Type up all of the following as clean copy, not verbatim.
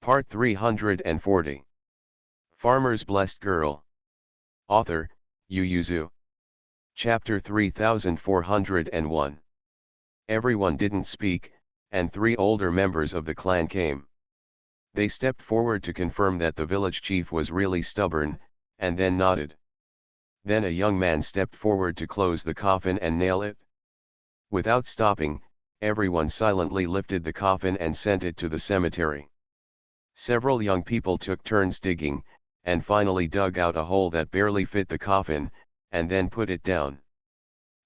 Part 340. Farmer's Blessed Girl. Author, Yu Yuzu. Chapter 3401. Everyone didn't speak, and 3 older members of the clan came. They stepped forward to confirm that the village chief was really stubborn, and then nodded. Then a young man stepped forward to close the coffin and nail it. Without stopping, everyone silently lifted the coffin and sent it to the cemetery. Several young people took turns digging, and finally dug out a hole that barely fit the coffin, and then put it down.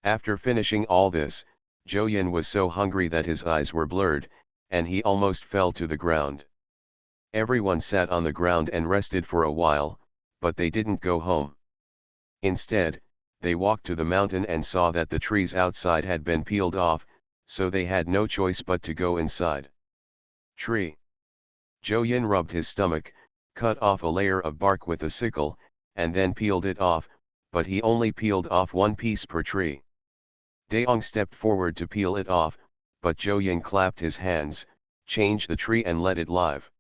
After finishing all this, Zhou Yin was so hungry that his eyes were blurred, and he almost fell to the ground. Everyone sat on the ground and rested for a while, but they didn't go home. Instead, they walked to the mountain and saw that the trees outside had been peeled off, so they had no choice but to go inside. Tree. Zhou Yin rubbed his stomach, cut off a layer of bark with a sickle, and then peeled it off, but he only peeled off one piece per tree. Daong stepped forward to peel it off, but Zhou Yin clapped his hands, changed the tree and let it live.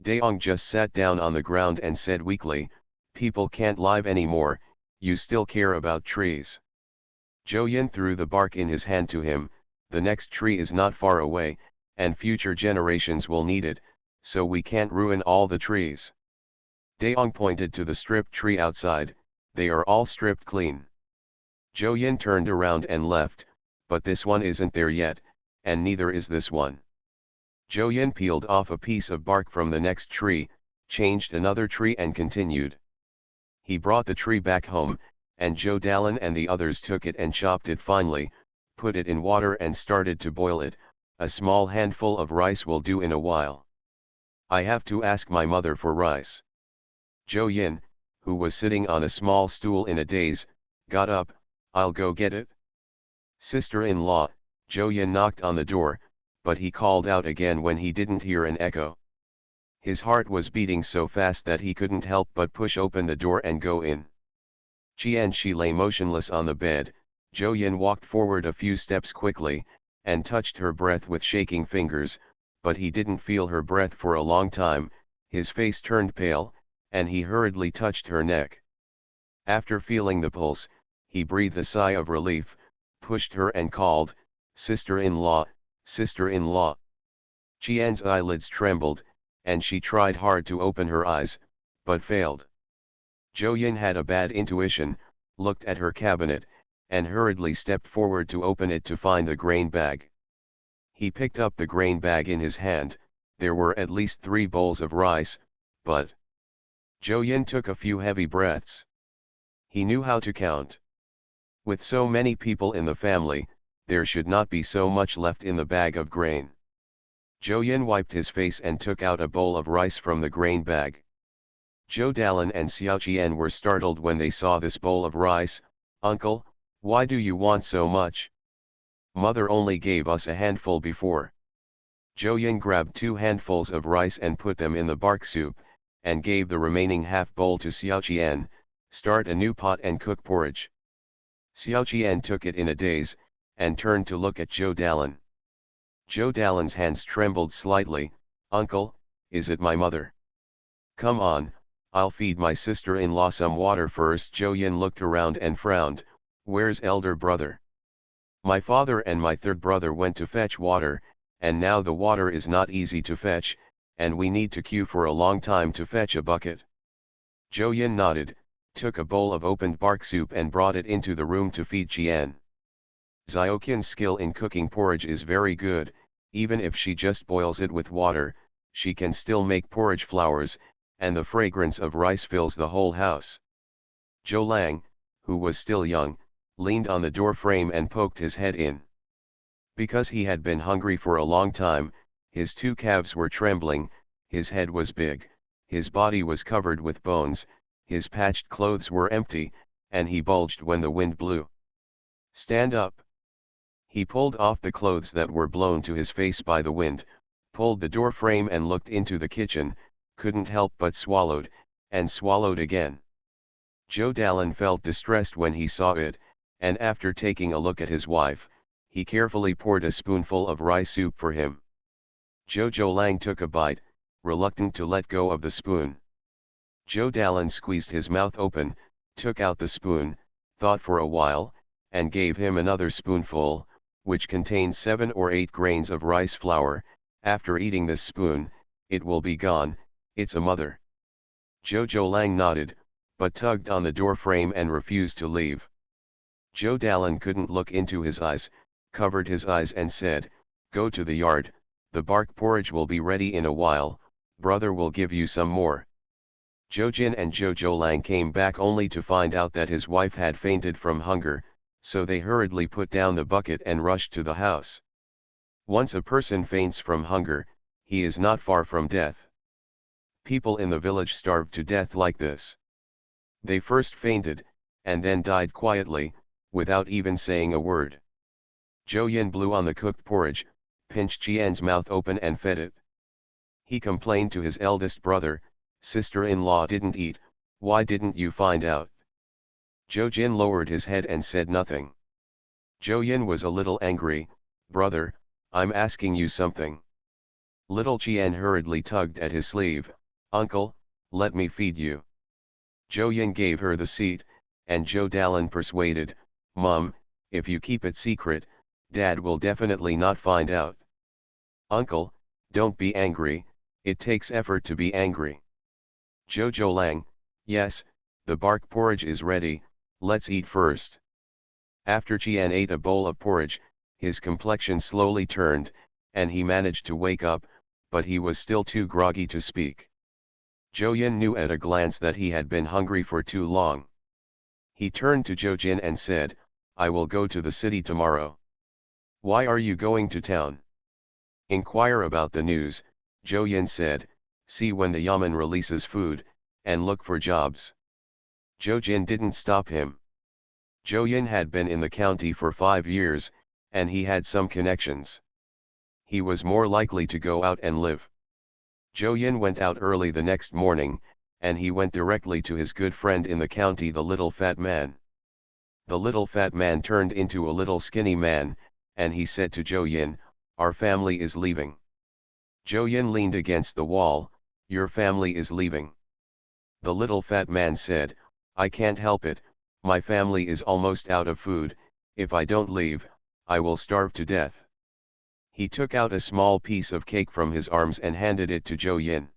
Daong just sat down on the ground and said weakly, "People can't live anymore, you still care about trees." Zhou Yin threw the bark in his hand to him. "The next tree is not far away, and future generations will need it, so we can't ruin all the trees." Daong pointed to the stripped tree outside. "They are all stripped clean." Zhou Yin turned around and left, "But this one isn't there yet, and neither is this one." Zhou Yin peeled off a piece of bark from the next tree, changed another tree and continued. He brought the tree back home, and Zhou Dalin and the others took it and chopped it finely, put it in water and started to boil it. "A small handful of rice will do in a while. I have to ask my mother for rice." Zhou Yin, who was sitting on a small stool in a daze, got up. "I'll go get it." "Sister-in-law," Zhou Yin knocked on the door, but he called out again when he didn't hear an echo. His heart was beating so fast that he couldn't help but push open the door and go in. She lay motionless on the bed. Zhou Yin walked forward a few steps quickly, and touched her breath with shaking fingers, but he didn't feel her breath for a long time. His face turned pale, and he hurriedly touched her neck. After feeling the pulse, he breathed a sigh of relief, pushed her and called, "Sister-in-law, sister-in-law." Qian's eyelids trembled, and she tried hard to open her eyes, but failed. Zhou Yin had a bad intuition, looked at her cabinet, and hurriedly stepped forward to open it to find the grain bag. He picked up the grain bag in his hand. There were at least 3 bowls of rice, but... Zhou Yin took a few heavy breaths. He knew how to count. With so many people in the family, there should not be so much left in the bag of grain. Zhou Yin wiped his face and took out a bowl of rice from the grain bag. Zhou Dalin and Xiao Qian were startled when they saw this bowl of rice. "Uncle, why do you want so much? Mother only gave us a handful before." Zhou Yin grabbed 2 handfuls of rice and put them in the bark soup, and gave the remaining half bowl to Xiao Qian. "Start a new pot and cook porridge." Xiao Qian took it in a daze, and turned to look at Zhou Dalin. Zhou Dalin's hands trembled slightly. "Uncle, is it my mother? Come on, I'll feed my sister-in-law some water first." Zhou Yin looked around and frowned. "Where's elder brother? My father and my 3rd brother went to fetch water, and now the water is not easy to fetch, and we need to queue for a long time to fetch a bucket." Zhou Yin nodded, took a bowl of opened bark soup and brought it into the room to feed Qian. Xiaoqian's skill in cooking porridge is very good. Even if she just boils it with water, she can still make porridge flowers, and the fragrance of rice fills the whole house. Zhou Lang, who was still young, leaned on the door frame and poked his head in. Because he had been hungry for a long time, his 2 calves were trembling, his head was big, his body was covered with bones, his patched clothes were empty, and he bulged when the wind blew. "Stand up." He pulled off the clothes that were blown to his face by the wind, pulled the door frame and looked into the kitchen, couldn't help but swallowed, and swallowed again. Zhou Dalin felt distressed when he saw it, and after taking a look at his wife, he carefully poured a spoonful of rice soup for him. Zhou Lang took a bite, reluctant to let go of the spoon. Joe Dallin squeezed his mouth open, took out the spoon, thought for a while, and gave him another spoonful, which contained 7 or 8 grains of rice flour. After eating this spoon, it will be gone, it's a mother. Jojo Lang nodded, but tugged on the door frame and refused to leave. Joe Dallin couldn't look into his eyes, covered his eyes and said, "Go to the yard, the bark porridge will be ready in a while, brother will give you some more." Joe Jin and Jojo Lang came back only to find out that his wife had fainted from hunger, so they hurriedly put down the bucket and rushed to the house. Once a person faints from hunger, he is not far from death. People in the village starved to death like this. They first fainted, and then died quietly, without even saying a word. Zhou Yin blew on the cooked porridge, pinched Qian's mouth open and fed it. He complained to his eldest brother, "Sister-in-law didn't eat, why didn't you find out?" Zhou Jin lowered his head and said nothing. Zhou Yin was a little angry, "Brother, I'm asking you something." Little Qian hurriedly tugged at his sleeve, "Uncle, let me feed you." Zhou Yin gave her the seat, and Zhou Dallin persuaded, "Mom, if you keep it secret, Dad will definitely not find out." "Uncle, don't be angry, it takes effort to be angry." Jojo Lang, "Yes, the bark porridge is ready, let's eat first." After Qian ate a bowl of porridge, his complexion slowly turned, and he managed to wake up, but he was still too groggy to speak. Zhou Yin knew at a glance that he had been hungry for too long. He turned to Zhou Jin and said, "I will go to the city tomorrow." "Why are you going to town?" "Inquire about the news," Zhou Yin said, "see when the yamen releases food, and look for jobs." Zhou Jin didn't stop him. Zhou Yin had been in the county for 5 years, and he had some connections. He was more likely to go out and live. Zhou Yin went out early the next morning, and he went directly to his good friend in the county, the little fat man. The little fat man turned into a little skinny man, and he said to Zhou Yin, "Our family is leaving." Zhou Yin leaned against the wall, "Your family is leaving?" The little fat man said, "I can't help it, my family is almost out of food, if I don't leave, I will starve to death." He took out a small piece of cake from his arms and handed it to Zhou Yin.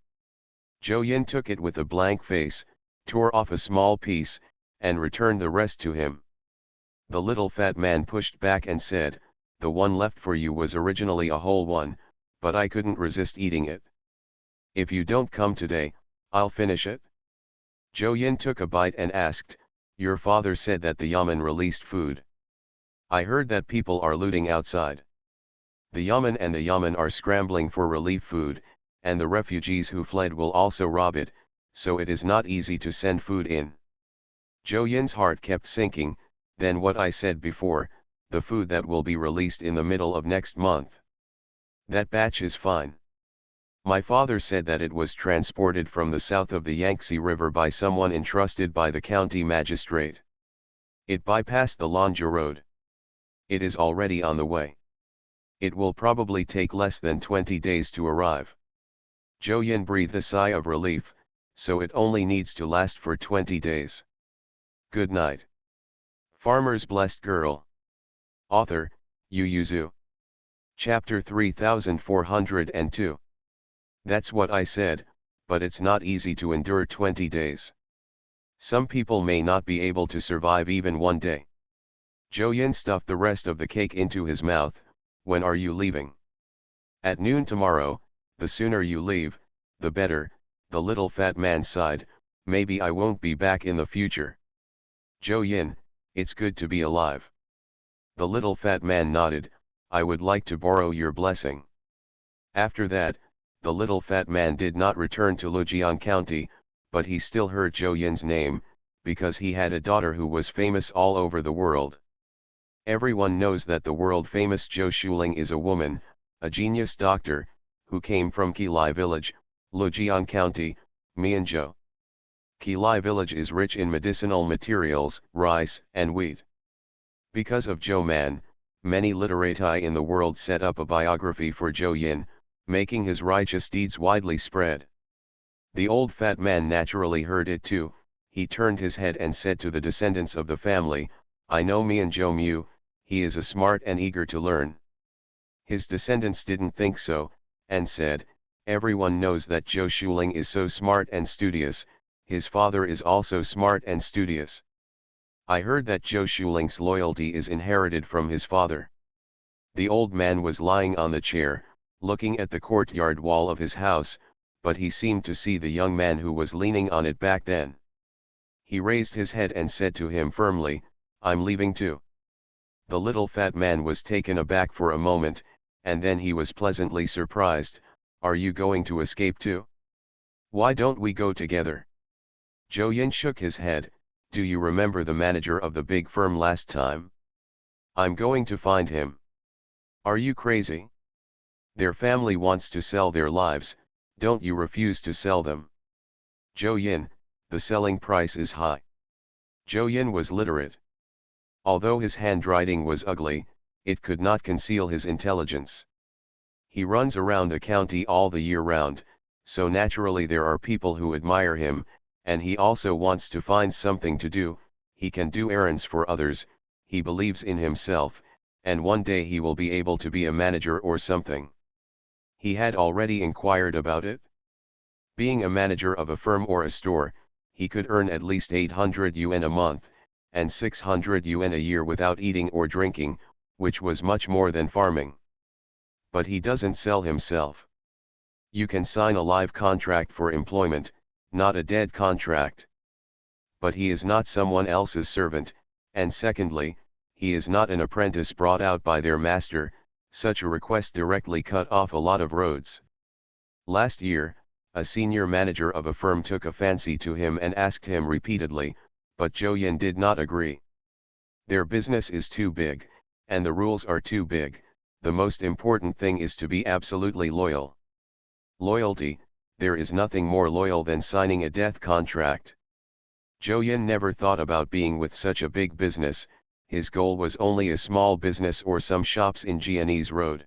Zhou Yin took it with a blank face, tore off a small piece, and returned the rest to him. The little fat man pushed back and said, "The one left for you was originally a whole one, but I couldn't resist eating it. If you don't come today, I'll finish it." Zhou Yin took a bite and asked, "Your father said that the yamen released food. I heard that people are looting outside. The yamen are scrambling for relief food, and the refugees who fled will also rob it, so it is not easy to send food in." Zhou Yin's heart kept sinking, "Then what I said before, the food that will be released in the middle of next month. That batch is fine. My father said that it was transported from the south of the Yangtze River by someone entrusted by the county magistrate. It bypassed the Lanzhou Road. It is already on the way. It will probably take less than 20 days to arrive." Zhou Yin breathed a sigh of relief, so it only needs to last for 20 days. Good night. Farmer's Blessed Girl. Author, Yu Yuzu. Chapter 3402. That's what I said, but it's not easy to endure 20 days. Some people may not be able to survive even one day. Zhou Yin stuffed the rest of the cake into his mouth. "When are you leaving?" "At noon tomorrow, the sooner you leave, the better," the little fat man sighed, "maybe I won't be back in the future." "Zhou Yin, it's good to be alive." The little fat man nodded, "I would like to borrow your blessing." After that, the little fat man did not return to Lujiang County, but he still heard Zhou Yin's name, because he had a daughter who was famous all over the world. Everyone knows that the world-famous Zhou Shuling is a woman, a genius doctor, who came from Qilai village, Lujiang County, Mianzhou. Qilai village is rich in medicinal materials, rice, and wheat. Because of Zhou Man, many literati in the world set up a biography for Zhou Yin, making his righteous deeds widely spread. The old fat man naturally heard it too. He turned his head and said to the descendants of the family, "I know me and Zhou Mu, he is a smart and eager to learn." His descendants didn't think so, and said, "Everyone knows that Zhou Shuling is so smart and studious, his father is also smart and studious. I heard that Zhou Shuling's loyalty is inherited from his father." The old man was lying on the chair, looking at the courtyard wall of his house, but he seemed to see the young man who was leaning on it back then. He raised his head and said to him firmly, "I'm leaving too." The little fat man was taken aback for a moment, and then he was pleasantly surprised. "Are you going to escape too? Why don't we go together?" Zhou Yin shook his head. "Do you remember the manager of the big firm last time? I'm going to find him." "Are you crazy? Their family wants to sell their lives, don't you refuse to sell them." "Zhou Yin, the selling price is high." Zhou Yin was literate. Although his handwriting was ugly, it could not conceal his intelligence. He runs around the county all the year round, so naturally there are people who admire him, and he also wants to find something to do. He can do errands for others, he believes in himself, and one day he will be able to be a manager or something. He had already inquired about it. Being a manager of a firm or a store, he could earn at least 800 yuan a month, and 600 yuan a year without eating or drinking, which was much more than farming. But he doesn't sell himself. You can sign a live contract for employment, not a dead contract. But he is not someone else's servant, and secondly, he is not an apprentice brought out by their master. Such a request directly cut off a lot of roads. Last year, a senior manager of a firm took a fancy to him and asked him repeatedly, but Zhou Yin did not agree. Their business is too big, and the rules are too big. The most important thing is to be absolutely loyal. Loyalty, there is nothing more loyal than signing a death contract. Zhou Yin never thought about being with such a big business. His goal was only a small business or some shops in Jianese Road.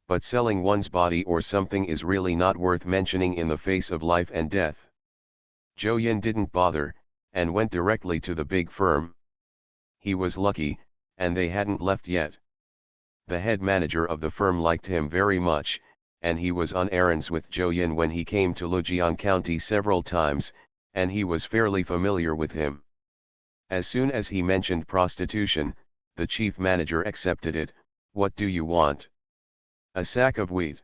But selling one's body or something is really not worth mentioning in the face of life and death. Zhou Yin didn't bother, and went directly to the big firm. He was lucky, and they hadn't left yet. The head manager of the firm liked him very much, and he was on errands with Zhou Yin when he came to Lujiang County several times, and he was fairly familiar with him. As soon as he mentioned prostitution, the chief manager accepted it. "What do you want?" "A sack of wheat."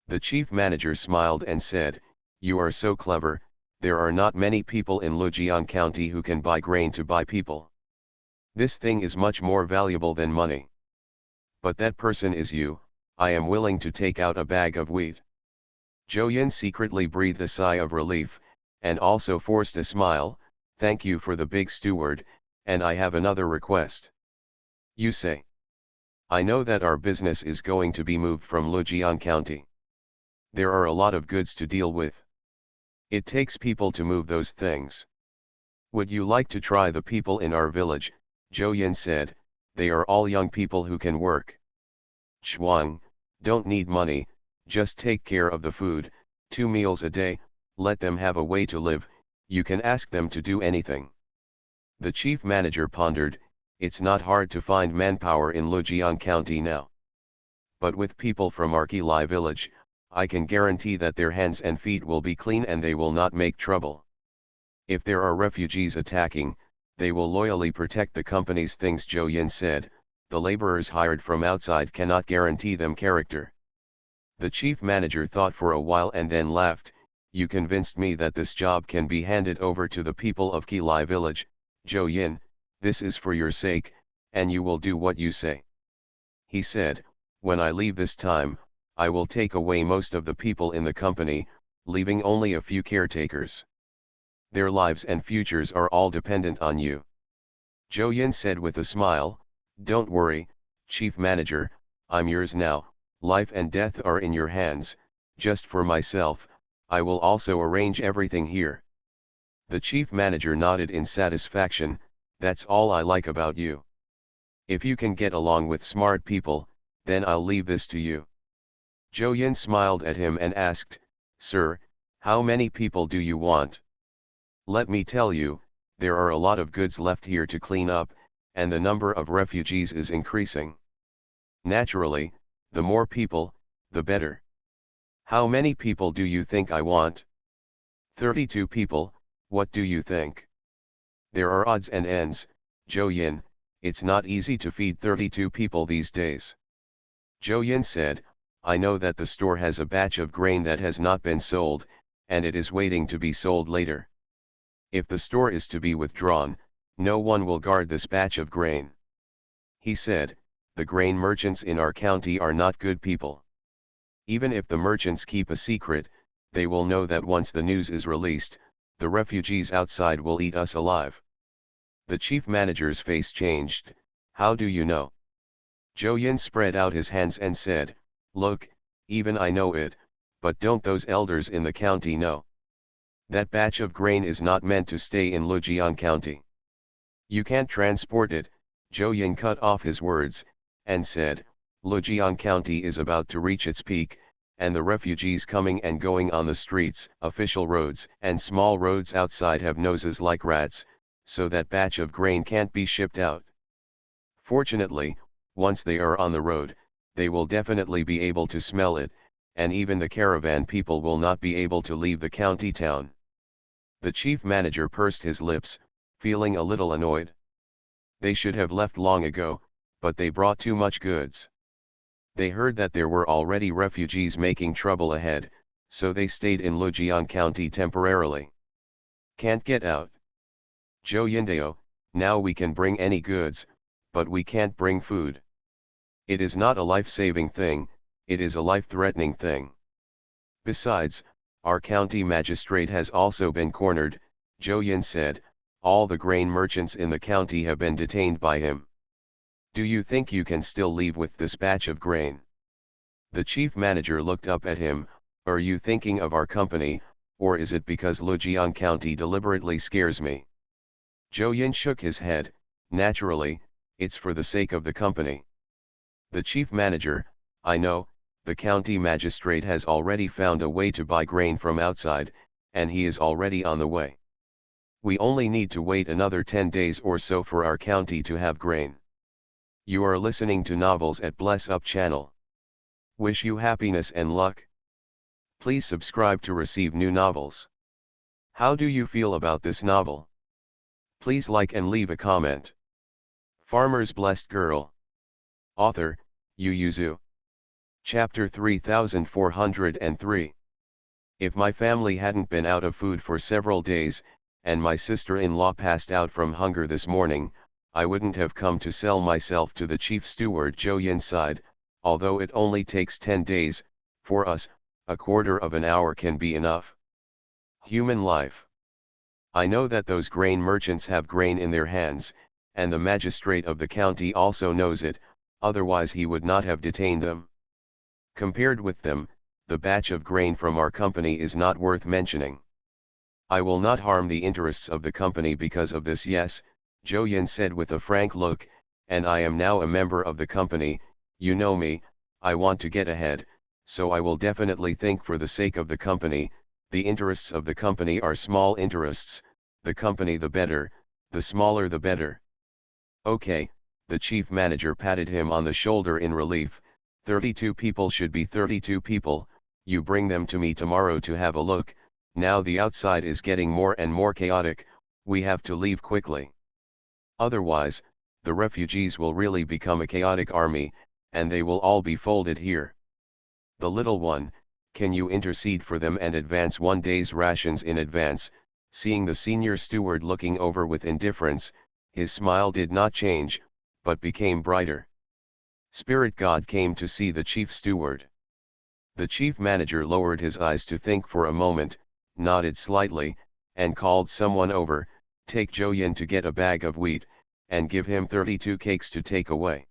The chief manager smiled and said, "You are so clever, there are not many people in Lujiang County who can buy grain to buy people. This thing is much more valuable than money. But that person is you. I am willing to take out a bag of wheat." Zhou Yin secretly breathed a sigh of relief, and also forced a smile. "Thank you for the big steward, and I have another request." "You say?" "I know that our business is going to be moved from Lujiang County. There are a lot of goods to deal with. It takes people to move those things. Would you like to try the people in our village?" Zhou Yin said. "They are all young people who can work. Chuang, don't need money, just take care of the food, 2 meals a day, let them have a way to live, you can ask them to do anything." The chief manager pondered. It's not hard to find manpower in Lujiang County now. But with people from Arkilai village, I can guarantee that their hands and feet will be clean and they will not make trouble. If there are refugees attacking, they will loyally protect the company's things, Zhou Yin said. The laborers hired from outside cannot guarantee them character. The chief manager thought for a while and then laughed. "You convinced me that this job can be handed over to the people of Kilai village, Zhou Yin. This is for your sake, and you will do what you say." He said, "When I leave this time, I will take away most of the people in the company, leaving only a few caretakers. Their lives and futures are all dependent on you." Zhou Yin said with a smile, "Don't worry, chief manager, I'm yours now, life and death are in your hands. Just for myself, I will also arrange everything here." The chief manager nodded in satisfaction. "That's all I like about you. If you can get along with smart people, then I'll leave this to you." Zhou Yin smiled at him and asked, "Sir, how many people do you want? Let me tell you, there are a lot of goods left here to clean up, and the number of refugees is increasing. Naturally, the more people, the better. How many people do you think I want?" 32 people, what do you think? There are odds and ends, Zhou Yin, it's not easy to feed 32 people these days. Zhou Yin said, "I know that the store has a batch of grain that has not been sold, and it is waiting to be sold later. If the store is to be withdrawn, no one will guard this batch of grain." He said, "The grain merchants in our county are not good people. Even if the merchants keep a secret, they will know that once the news is released, the refugees outside will eat us alive." The chief manager's face changed. "How do you know?" Zhou Yin spread out his hands and said, "Look, even I know it, but don't those elders in the county know? That batch of grain is not meant to stay in Lujiang County. You can't transport it." Zhou Yin cut off his words, and said, "Lujiang County is about to reach its peak, and the refugees coming and going on the streets, official roads and small roads outside have noses like rats, so that batch of grain can't be shipped out. Fortunately, once they are on the road, they will definitely be able to smell it, and even the caravan people will not be able to leave the county town." The chief manager pursed his lips, feeling a little annoyed. They should have left long ago, but they brought too much goods. They heard that there were already refugees making trouble ahead, so they stayed in Lujiang County temporarily. Can't get out. Zhou Yindao, now we can bring any goods, but we can't bring food. It is not a life-saving thing, it is a life-threatening thing. Besides, our county magistrate has also been cornered, Zhou Yin said, all the grain merchants in the county have been detained by him. Do you think you can still leave with this batch of grain? The chief manager looked up at him, are you thinking of our company, or is it because Lujiang County deliberately scares me? Zhou Yin shook his head, naturally, it's for the sake of the company. The chief manager, I know, the county magistrate has already found a way to buy grain from outside, and he is already on the way. We only need to wait another 10 days or so for our county to have grain. You are listening to Novels at Bless Up channel. Wish you happiness and luck. Please subscribe to receive new novels. How do you feel about this novel? Please like and leave a comment. Farmer's Blessed Girl. Author, Yu Yuzu. Chapter 3403. If my family hadn't been out of food for several days, and my sister-in-law passed out from hunger this morning, I wouldn't have come to sell myself to the chief steward. Zhou Yin sighed, although it only takes 10 days, for us, a quarter of an hour can be enough. Human life. I know that those grain merchants have grain in their hands, and the magistrate of the county also knows it, otherwise he would not have detained them. Compared with them, the batch of grain from our company is not worth mentioning. I will not harm the interests of the company because of this. Yes, Zhou Yin said with a frank look, and I am now a member of the company, you know me, I want to get ahead, so I will definitely think for the sake of the company. The interests of the company are small interests, the company the better, the smaller the better. Okay, the chief manager patted him on the shoulder in relief, 32 people should be 32 people, you bring them to me tomorrow to have a look. Now the outside is getting more and more chaotic, we have to leave quickly. Otherwise, the refugees will really become a chaotic army, and they will all be folded here. The little one, can you intercede for them and advance 1 day's rations in advance? Seeing the senior steward looking over with indifference, his smile did not change, but became brighter. Spirit God came to see the chief steward. The chief manager lowered his eyes to think for a moment, nodded slightly, and called someone over, take Zhou Yin to get a bag of wheat, and give him 32 cakes to take away.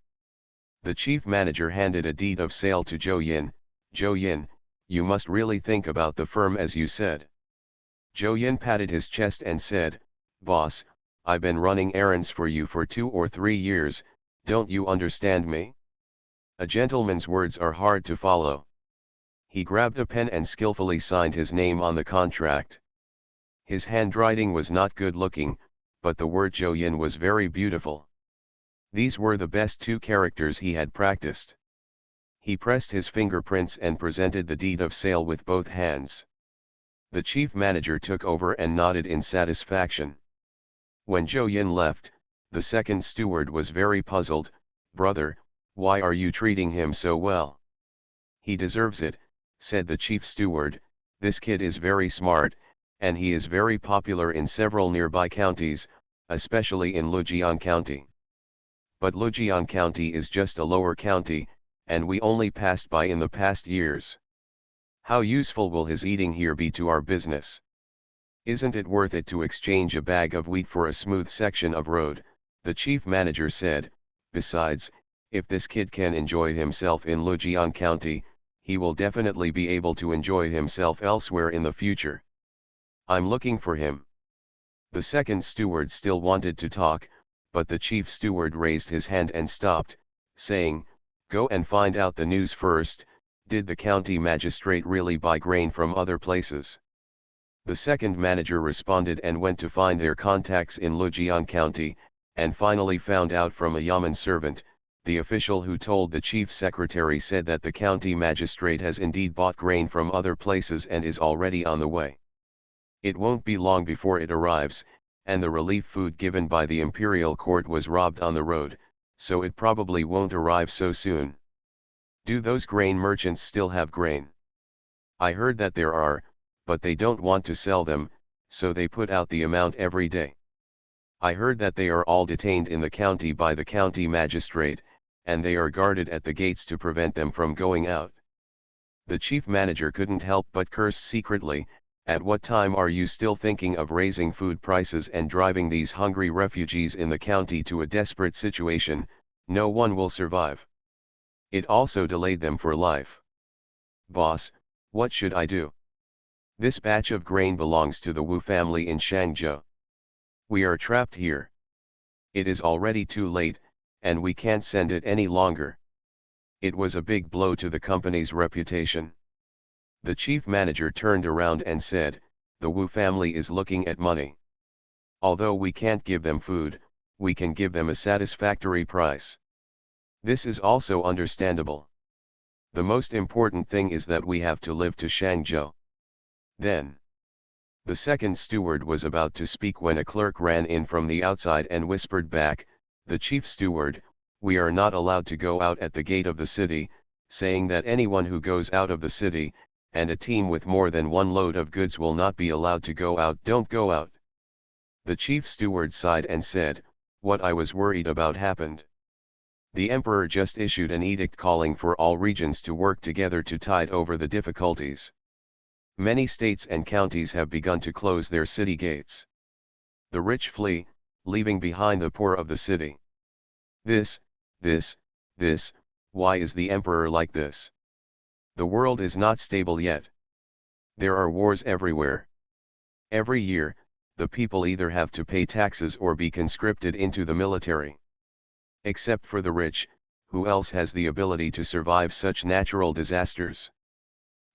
The chief manager handed a deed of sale to Zhou Yin. Zhou Yin, you must really think about the firm as you said. Zhou Yin patted his chest and said, Boss, I've been running errands for you for 2 or 3 years, don't you understand me? A gentleman's words are hard to follow. He grabbed a pen and skillfully signed his name on the contract. His handwriting was not good looking, but the word Zhou Yin was very beautiful. These were the best two characters he had practiced. He pressed his fingerprints and presented the deed of sale with both hands. The chief manager took over and nodded in satisfaction. When Zhou Yin left, the second steward was very puzzled. "Brother, why are you treating him so well?" "He deserves it," said the chief steward. "This kid is very smart, and he is very popular in several nearby counties, especially in Lujian County. But Lujian County is just a lower county, and we only passed by in the past years. How useful will his eating here be to our business? Isn't it worth it to exchange a bag of wheat for a smooth section of road?" the chief manager said. "Besides, if this kid can enjoy himself in Lujian County, he will definitely be able to enjoy himself elsewhere in the future. I'm looking for him." The second steward still wanted to talk, but the chief steward raised his hand and stopped, saying, "Go and find out the news first. Did the county magistrate really buy grain from other places?" The second manager responded and went to find their contacts in Lujian County, and finally found out from a yamen servant. The official who told the chief secretary said that the county magistrate has indeed bought grain from other places and is already on the way. It won't be long before it arrives, and the relief food given by the imperial court was robbed on the road, so it probably won't arrive so soon. Do those grain merchants still have grain? I heard that there are, but they don't want to sell them, so they put out the amount every day. I heard that they are all detained in the county by the county magistrate, and they are guarded at the gates to prevent them from going out." The chief manager couldn't help but curse secretly. At what time are you still thinking of raising food prices and driving these hungry refugees in the county to a desperate situation? No one will survive. It also delayed them for life. Boss, what should I do? This batch of grain belongs to the Wu family in Shangzhou. We are trapped here. It is already too late, and we can't send it any longer. It was a big blow to the company's reputation. The chief manager turned around and said, "The Wu family is looking at money. Although we can't give them food, we can give them a satisfactory price. This is also understandable. The most important thing is that we have to live to Shangzhou." Then, the second steward was about to speak when a clerk ran in from the outside and whispered back, "The chief steward, we are not allowed to go out at the gate of the city," saying that anyone who goes out of the city, and a team with more than one load of goods will not be allowed to go out. "Don't go out." The chief steward sighed and said, "What I was worried about happened. The emperor just issued an edict calling for all regions to work together to tide over the difficulties. Many states and counties have begun to close their city gates. The rich flee, leaving behind the poor of the city. This, why is the emperor like this? The world is not stable yet. There are wars everywhere. Every year, the people either have to pay taxes or be conscripted into the military. Except for the rich, who else has the ability to survive such natural disasters?"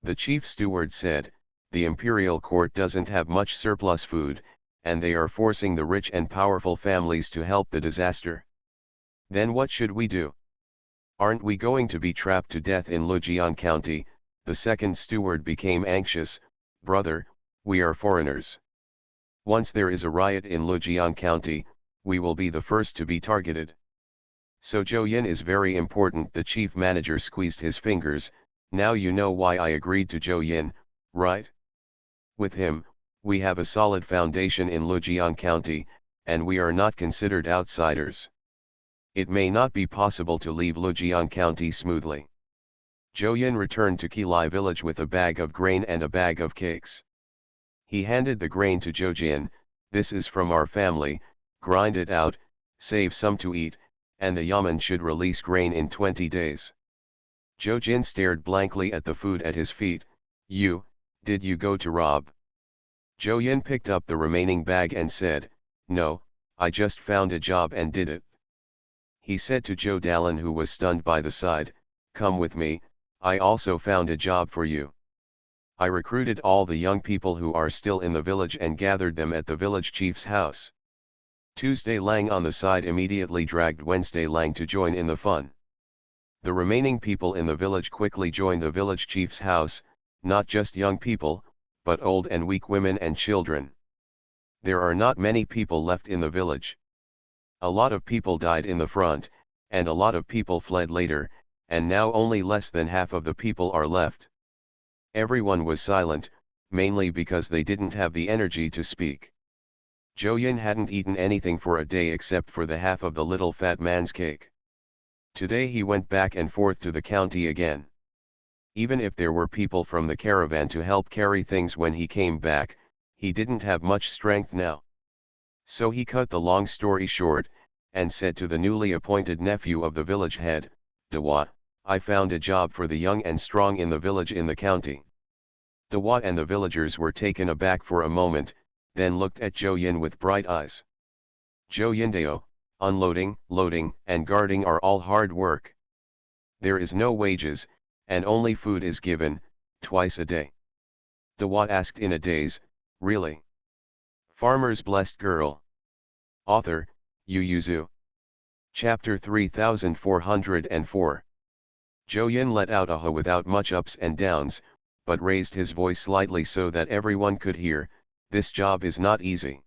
The chief steward said, "The imperial court doesn't have much surplus food, and they are forcing the rich and powerful families to help the disaster. Then what should we do? Aren't we going to be trapped to death in Lujian County?" The second steward became anxious. "Brother, we are foreigners. Once there is a riot in Lujian County, we will be the first to be targeted. So Zhou Yin is very important." The chief manager squeezed his fingers. "Now you know why I agreed to Zhou Yin, right? With him, we have a solid foundation in Lujian County, and we are not considered outsiders. It may not be possible to leave Lujian County smoothly." Zhou Yin returned to Qilai village with a bag of grain and a bag of cakes. He handed the grain to Zhou Jin. "This is from our family, grind it out, save some to eat, and the yamen should release grain in 20 days. Zhou Jin stared blankly at the food at his feet. Did you go to rob?" Zhou Yin picked up the remaining bag and said, "No, I just found a job and did it." He said to Zhou Dalin, who was stunned by the side, "Come with me, I also found a job for you. I recruited all the young people who are still in the village and gathered them at the village chief's house. Tuesday Lang on the side immediately dragged Wednesday Lang to join in the fun. The remaining people in the village quickly joined the village chief's house, not just young people, but old and weak women and children. There are not many people left in the village. A lot of people died in the front, and a lot of people fled later, and now only less than half of the people are left. Everyone was silent, mainly because they didn't have the energy to speak. Zhou Yin hadn't eaten anything for a day except for the half of the little fat man's cake. Today he went back and forth to the county again. Even if there were people from the caravan to help carry things when he came back, he didn't have much strength now. So he cut the long story short, and said to the newly appointed nephew of the village head, Dewa, I found a job for the young and strong in the village in the county. Dewa and the villagers were taken aback for a moment, then looked at Zhou Yin with bright eyes. Zhou Yindao, unloading, loading, and guarding are all hard work. There is no wages, and only food is given, twice a day. Dewa asked in a daze, really? Farmer's Blessed Girl. Author, Yu Yuzu. Chapter 3404. Zhou Yin let out a "huh" without much ups and downs, but raised his voice slightly so that everyone could hear, this job is not easy.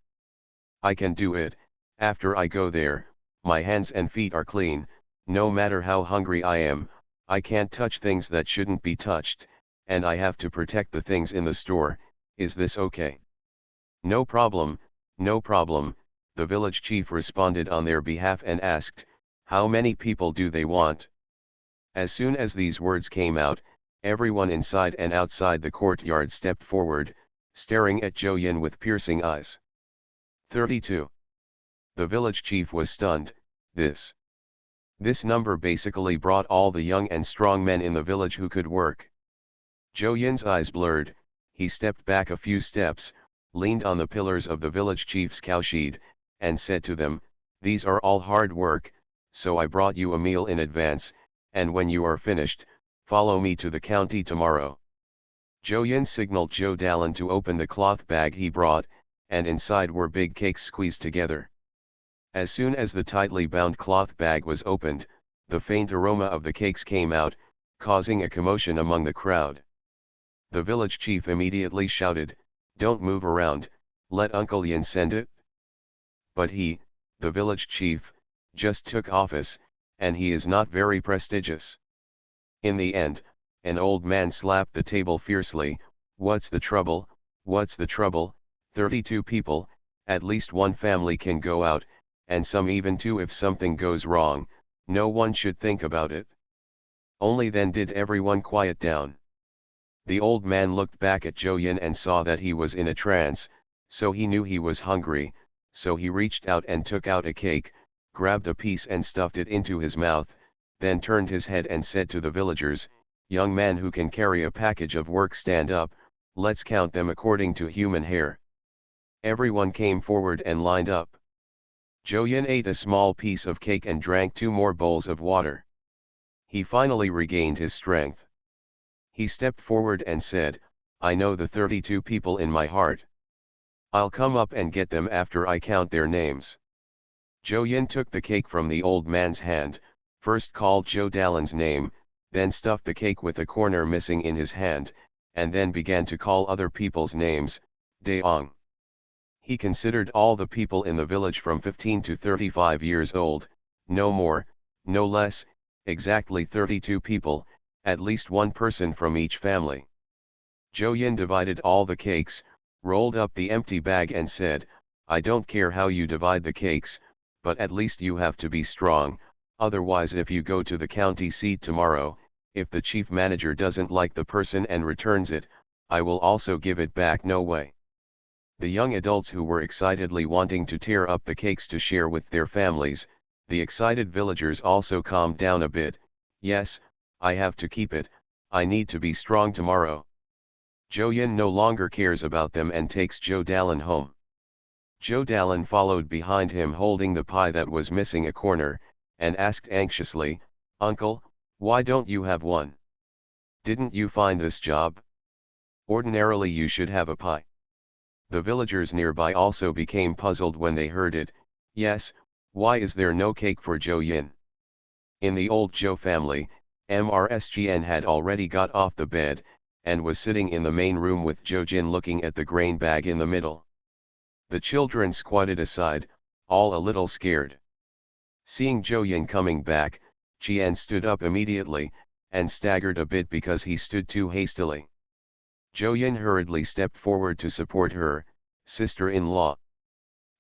I can do it, after I go there, my hands and feet are clean, no matter how hungry I am, I can't touch things that shouldn't be touched, and I have to protect the things in the store, is this okay? No problem, the village chief responded on their behalf and asked, how many people do they want? As soon as these words came out, everyone inside and outside the courtyard stepped forward, staring at Zhou Yin with piercing eyes. 32. The village chief was stunned. This number basically brought all the young and strong men in the village who could work. Zhou Yin's eyes blurred, he stepped back a few steps, leaned on the pillars of the village chief's cowshed, and said to them, these are all hard work, so I brought you a meal in advance, and when you are finished, follow me to the county tomorrow. Zhou Yin signaled Zhou Dalan to open the cloth bag he brought, and inside were big cakes squeezed together. As soon as the tightly bound cloth bag was opened, the faint aroma of the cakes came out, causing a commotion among the crowd. The village chief immediately shouted, don't move around, let Uncle Yin send it. But he, the village chief, just took office, and he is not very prestigious. In the end, an old man slapped the table fiercely, what's the trouble, 32 people, at least one family can go out, and some even two if something goes wrong, no one should think about it. Only then did everyone quiet down. The old man looked back at Zhou Yin and saw that he was in a trance, so he knew he was hungry, so he reached out and took out a cake, grabbed a piece and stuffed it into his mouth, then turned his head and said to the villagers, young man who can carry a package of work stand up, let's count them according to human hair. Everyone came forward and lined up. Zhou Yin ate a small piece of cake and drank 2 more bowls of water. He finally regained his strength. He stepped forward and said, I know the 32 people in my heart. I'll come up and get them after I count their names. Zhou Yin took the cake from the old man's hand, first called Zhou Dalan's name, then stuffed the cake with a corner missing in his hand, and then began to call other people's names, Daong. He considered all the people in the village from 15 to 35 years old, no more, no less, exactly 32 people, at least one person from each family. Zhou Yin divided all the cakes, rolled up the empty bag and said, I don't care how you divide the cakes, but at least you have to be strong, otherwise if you go to the county seat tomorrow, if the chief manager doesn't like the person and returns it, I will also give it back no way. The young adults who were excitedly wanting to tear up the cakes to share with their families, the excited villagers also calmed down a bit, yes, I have to keep it, I need to be strong tomorrow. Zhou Yin no longer cares about them and takes Zhou Dalan home. Zhou Dalan followed behind him holding the pie that was missing a corner, and asked anxiously, Uncle, why don't you have one? Didn't you find this job? Ordinarily you should have a pie. The villagers nearby also became puzzled when they heard it. Yes, why is there no cake for Zhou Yin? In the old Zhou family, MRSGN had already got off the bed, and was sitting in the main room with Zhou Jin looking at the grain bag in the middle. The children squatted aside, all a little scared. Seeing Zhou Yin coming back, Jian stood up immediately, and staggered a bit because he stood too hastily. Zhou Yin hurriedly stepped forward to support her sister-in-law.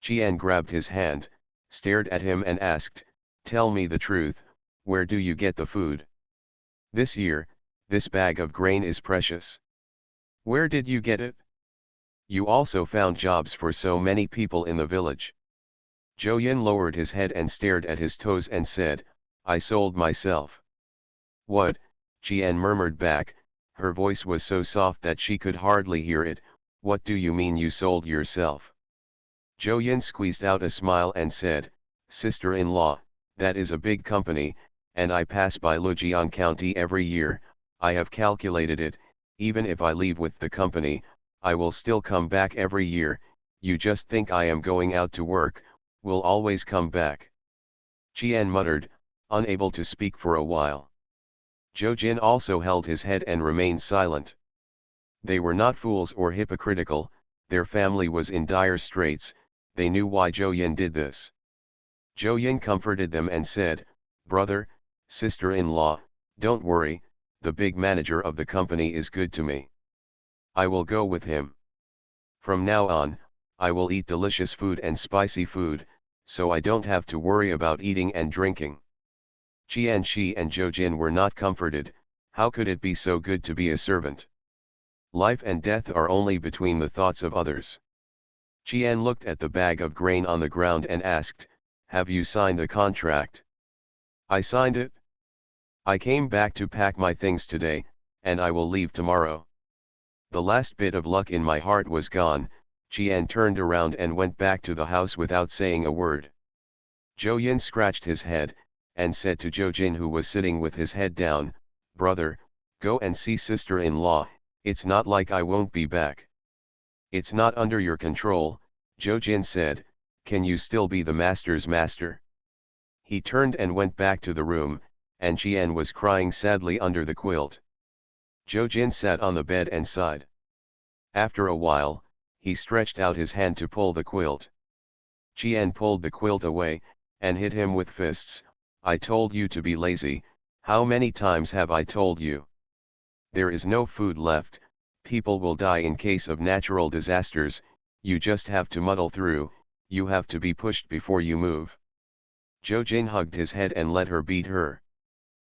Jian grabbed his hand, stared at him and asked, "Tell me the truth, where do you get the food? This year, this bag of grain is precious. Where did you get it? You also found jobs for so many people in the village." Zhou Yin lowered his head and stared at his toes and said, "I sold myself." "What?" Jian murmured back, her voice was so soft that she could hardly hear it. "What do you mean you sold yourself?" Zhou Yin squeezed out a smile and said, "Sister-in-law, that is a big company, and I pass by Lujiang County every year. I have calculated it, even if I leave with the company, I will still come back every year. You just think I am going out to work, will always come back." Jian muttered, unable to speak for a while. Zhou Jin also held his head and remained silent. They were not fools or hypocritical, their family was in dire straits, they knew why Zhou Yin did this. Zhou Yin comforted them and said, "Brother, sister-in-law, don't worry, the big manager of the company is good to me. I will go with him. From now on, I will eat delicious food and spicy food, so I don't have to worry about eating and drinking." Qian Shi and Zhou Jin were not comforted. How could it be so good to be a servant? Life and death are only between the thoughts of others. Qian looked at the bag of grain on the ground and asked, "Have you signed the contract?" "I signed it. I came back to pack my things today, and I will leave tomorrow." The last bit of luck in my heart was gone. Qian turned around and went back to the house without saying a word. Zhou Yin scratched his head, and said to Zhou Jin, who was sitting with his head down, "Brother, go and see sister-in-law, it's not like I won't be back." "It's not under your control," Zhou Jin said, "can you still be the master's master?" He turned and went back to the room, and Qian was crying sadly under the quilt. Zhou Jin sat on the bed and sighed. After a while, he stretched out his hand to pull the quilt. Qian pulled the quilt away, and hit him with fists. "I told you to be lazy, how many times have I told you? There is no food left, people will die in case of natural disasters, you just have to muddle through, you have to be pushed before you move." Zhou Jin hugged his head and let her beat her.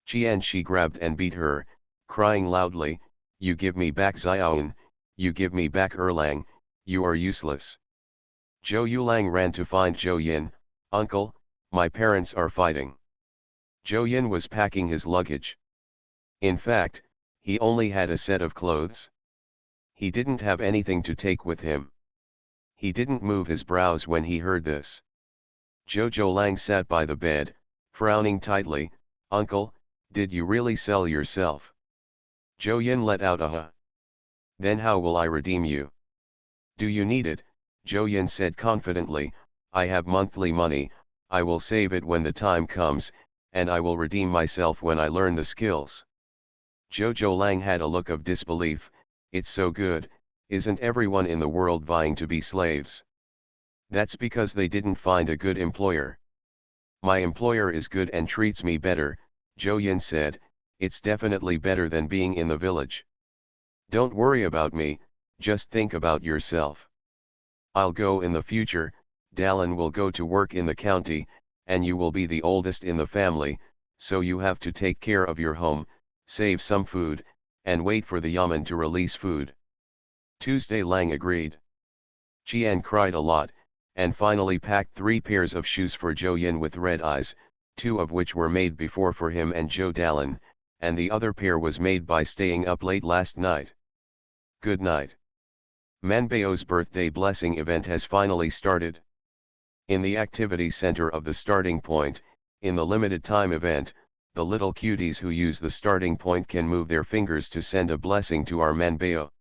Qian Shi grabbed and beat her, crying loudly, "You give me back Xiaoan, you give me back Erlang, you are useless." Zhou Yulang ran to find Zhou Yin. "Uncle, my parents are fighting." Zhou Yin was packing his luggage. In fact, he only had a set of clothes. He didn't have anything to take with him. He didn't move his brows when he heard this. Zhou Zhoulang sat by the bed, frowning tightly. "Uncle, did you really sell yourself?" Zhou Yin let out a huh. "Then how will I redeem you?" "Do you need it?" Zhou Yin said confidently, "I have monthly money, I will save it when the time comes, and I will redeem myself when I learn the skills." Zhou Zhoulang had a look of disbelief. "It's so good, isn't everyone in the world vying to be slaves?" "That's because they didn't find a good employer." "My employer is good and treats me better," Zhou Yin said, "it's definitely better than being in the village. Don't worry about me, just think about yourself. I'll go in the future, Dallin will go to work in the county, and you will be the oldest in the family, so you have to take care of your home, save some food, and wait for the yamen to release food." Tuesday Lang agreed. Qian cried a lot, and finally packed 3 pairs of shoes for Zhou Yin with red eyes, 2 of which were made before for him and Zhou Dallin, and the other pair was made by staying up late last night. Good night. Manbao's birthday blessing event has finally started. In the activity center of the starting point, in the limited time event, the little cuties who use the starting point can move their fingers to send a blessing to our manbeo.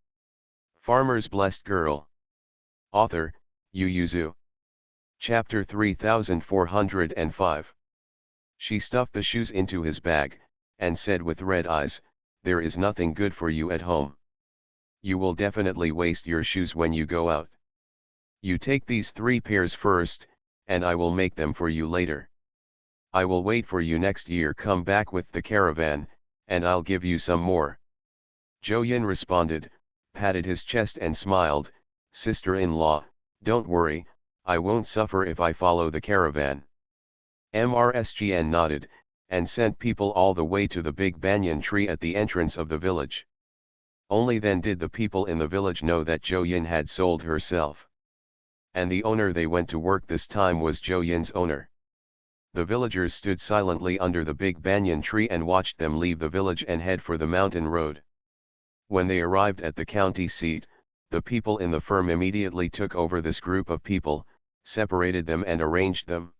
Farmer's Blessed Girl. Author, Yu Zhu. Chapter 3405. She stuffed the shoes into his bag, and said with red eyes, "There is nothing good for you at home. You will definitely waste your shoes when you go out. You take these 3 pairs first, and I will make them for you later. I will wait for you next year, come back with the caravan, and I'll give you some more." Zhou Yin responded, patted his chest and smiled, "Sister-in-law, don't worry, I won't suffer if I follow the caravan." Mrsgn nodded, and sent people all the way to the big banyan tree at the entrance of the village. Only then did the people in the village know that Zhou Yin had sold herself. And the owner they went to work this time was Zhou Yin's owner. The villagers stood silently under the big banyan tree and watched them leave the village and head for the mountain road. When they arrived at the county seat, the people in the firm immediately took over this group of people, separated them and arranged them.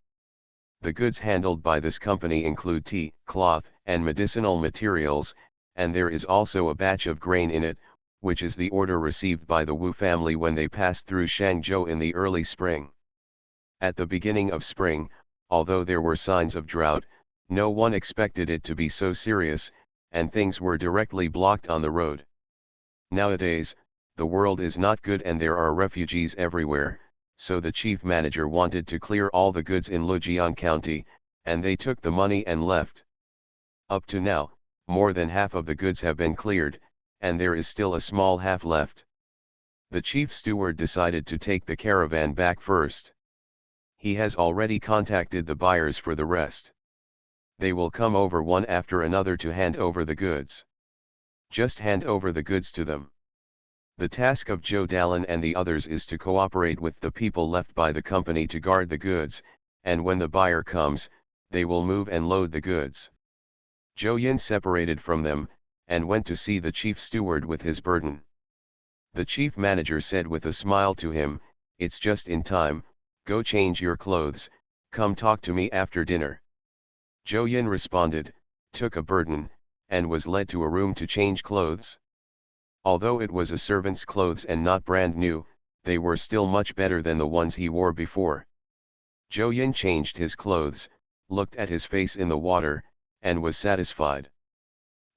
The goods handled by this company include tea, cloth, and medicinal materials, and there is also a batch of grain in it, which is the order received by the Wu family when they passed through Shangzhou in the early spring. At the beginning of spring, although there were signs of drought, no one expected it to be so serious, and things were directly blocked on the road. Nowadays, the world is not good and there are refugees everywhere, so the chief manager wanted to clear all the goods in Lujiang County, and they took the money and left. Up to now, more than half of the goods have been cleared, and there is still a small half left. The chief steward decided to take the caravan back first. He has already contacted the buyers for the rest. They will come over one after another to hand over the goods. Just hand over the goods to them. The task of Zhou Dalin and the others is to cooperate with the people left by the company to guard the goods, and when the buyer comes, they will move and load the goods. Zhou Yin separated from them, and went to see the chief steward with his burden. The chief manager said with a smile to him, "It's just in time, go change your clothes, come talk to me after dinner." Zhou Yin responded, took a burden, and was led to a room to change clothes. Although it was a servant's clothes and not brand new, they were still much better than the ones he wore before. Zhou Yin changed his clothes, looked at his face in the water, and was satisfied.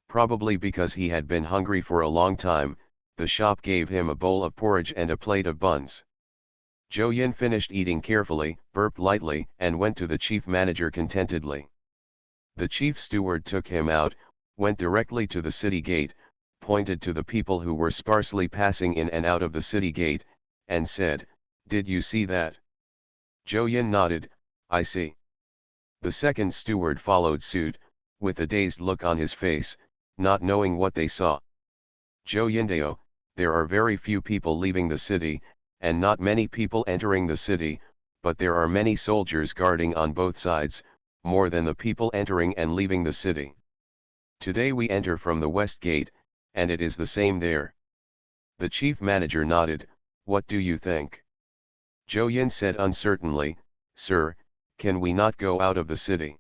Probably because he had been hungry for a long time, the shop gave him a bowl of porridge and a plate of buns. Zhou Yin finished eating carefully, burped lightly, and went to the chief manager contentedly. The chief steward took him out, went directly to the city gate, pointed to the people who were sparsely passing in and out of the city gate, and said, "Did you see that?" Zhou Yin nodded, "I see." The second steward followed suit, with a dazed look on his face, not knowing what they saw. "Zhou Yindao, there are very few people leaving the city, and not many people entering the city, but there are many soldiers guarding on both sides, more than the people entering and leaving the city. Today we enter from the west gate, and it is the same there." The chief manager nodded, "What do you think?" Zhou Yin said uncertainly, "Sir, can we not go out of the city?"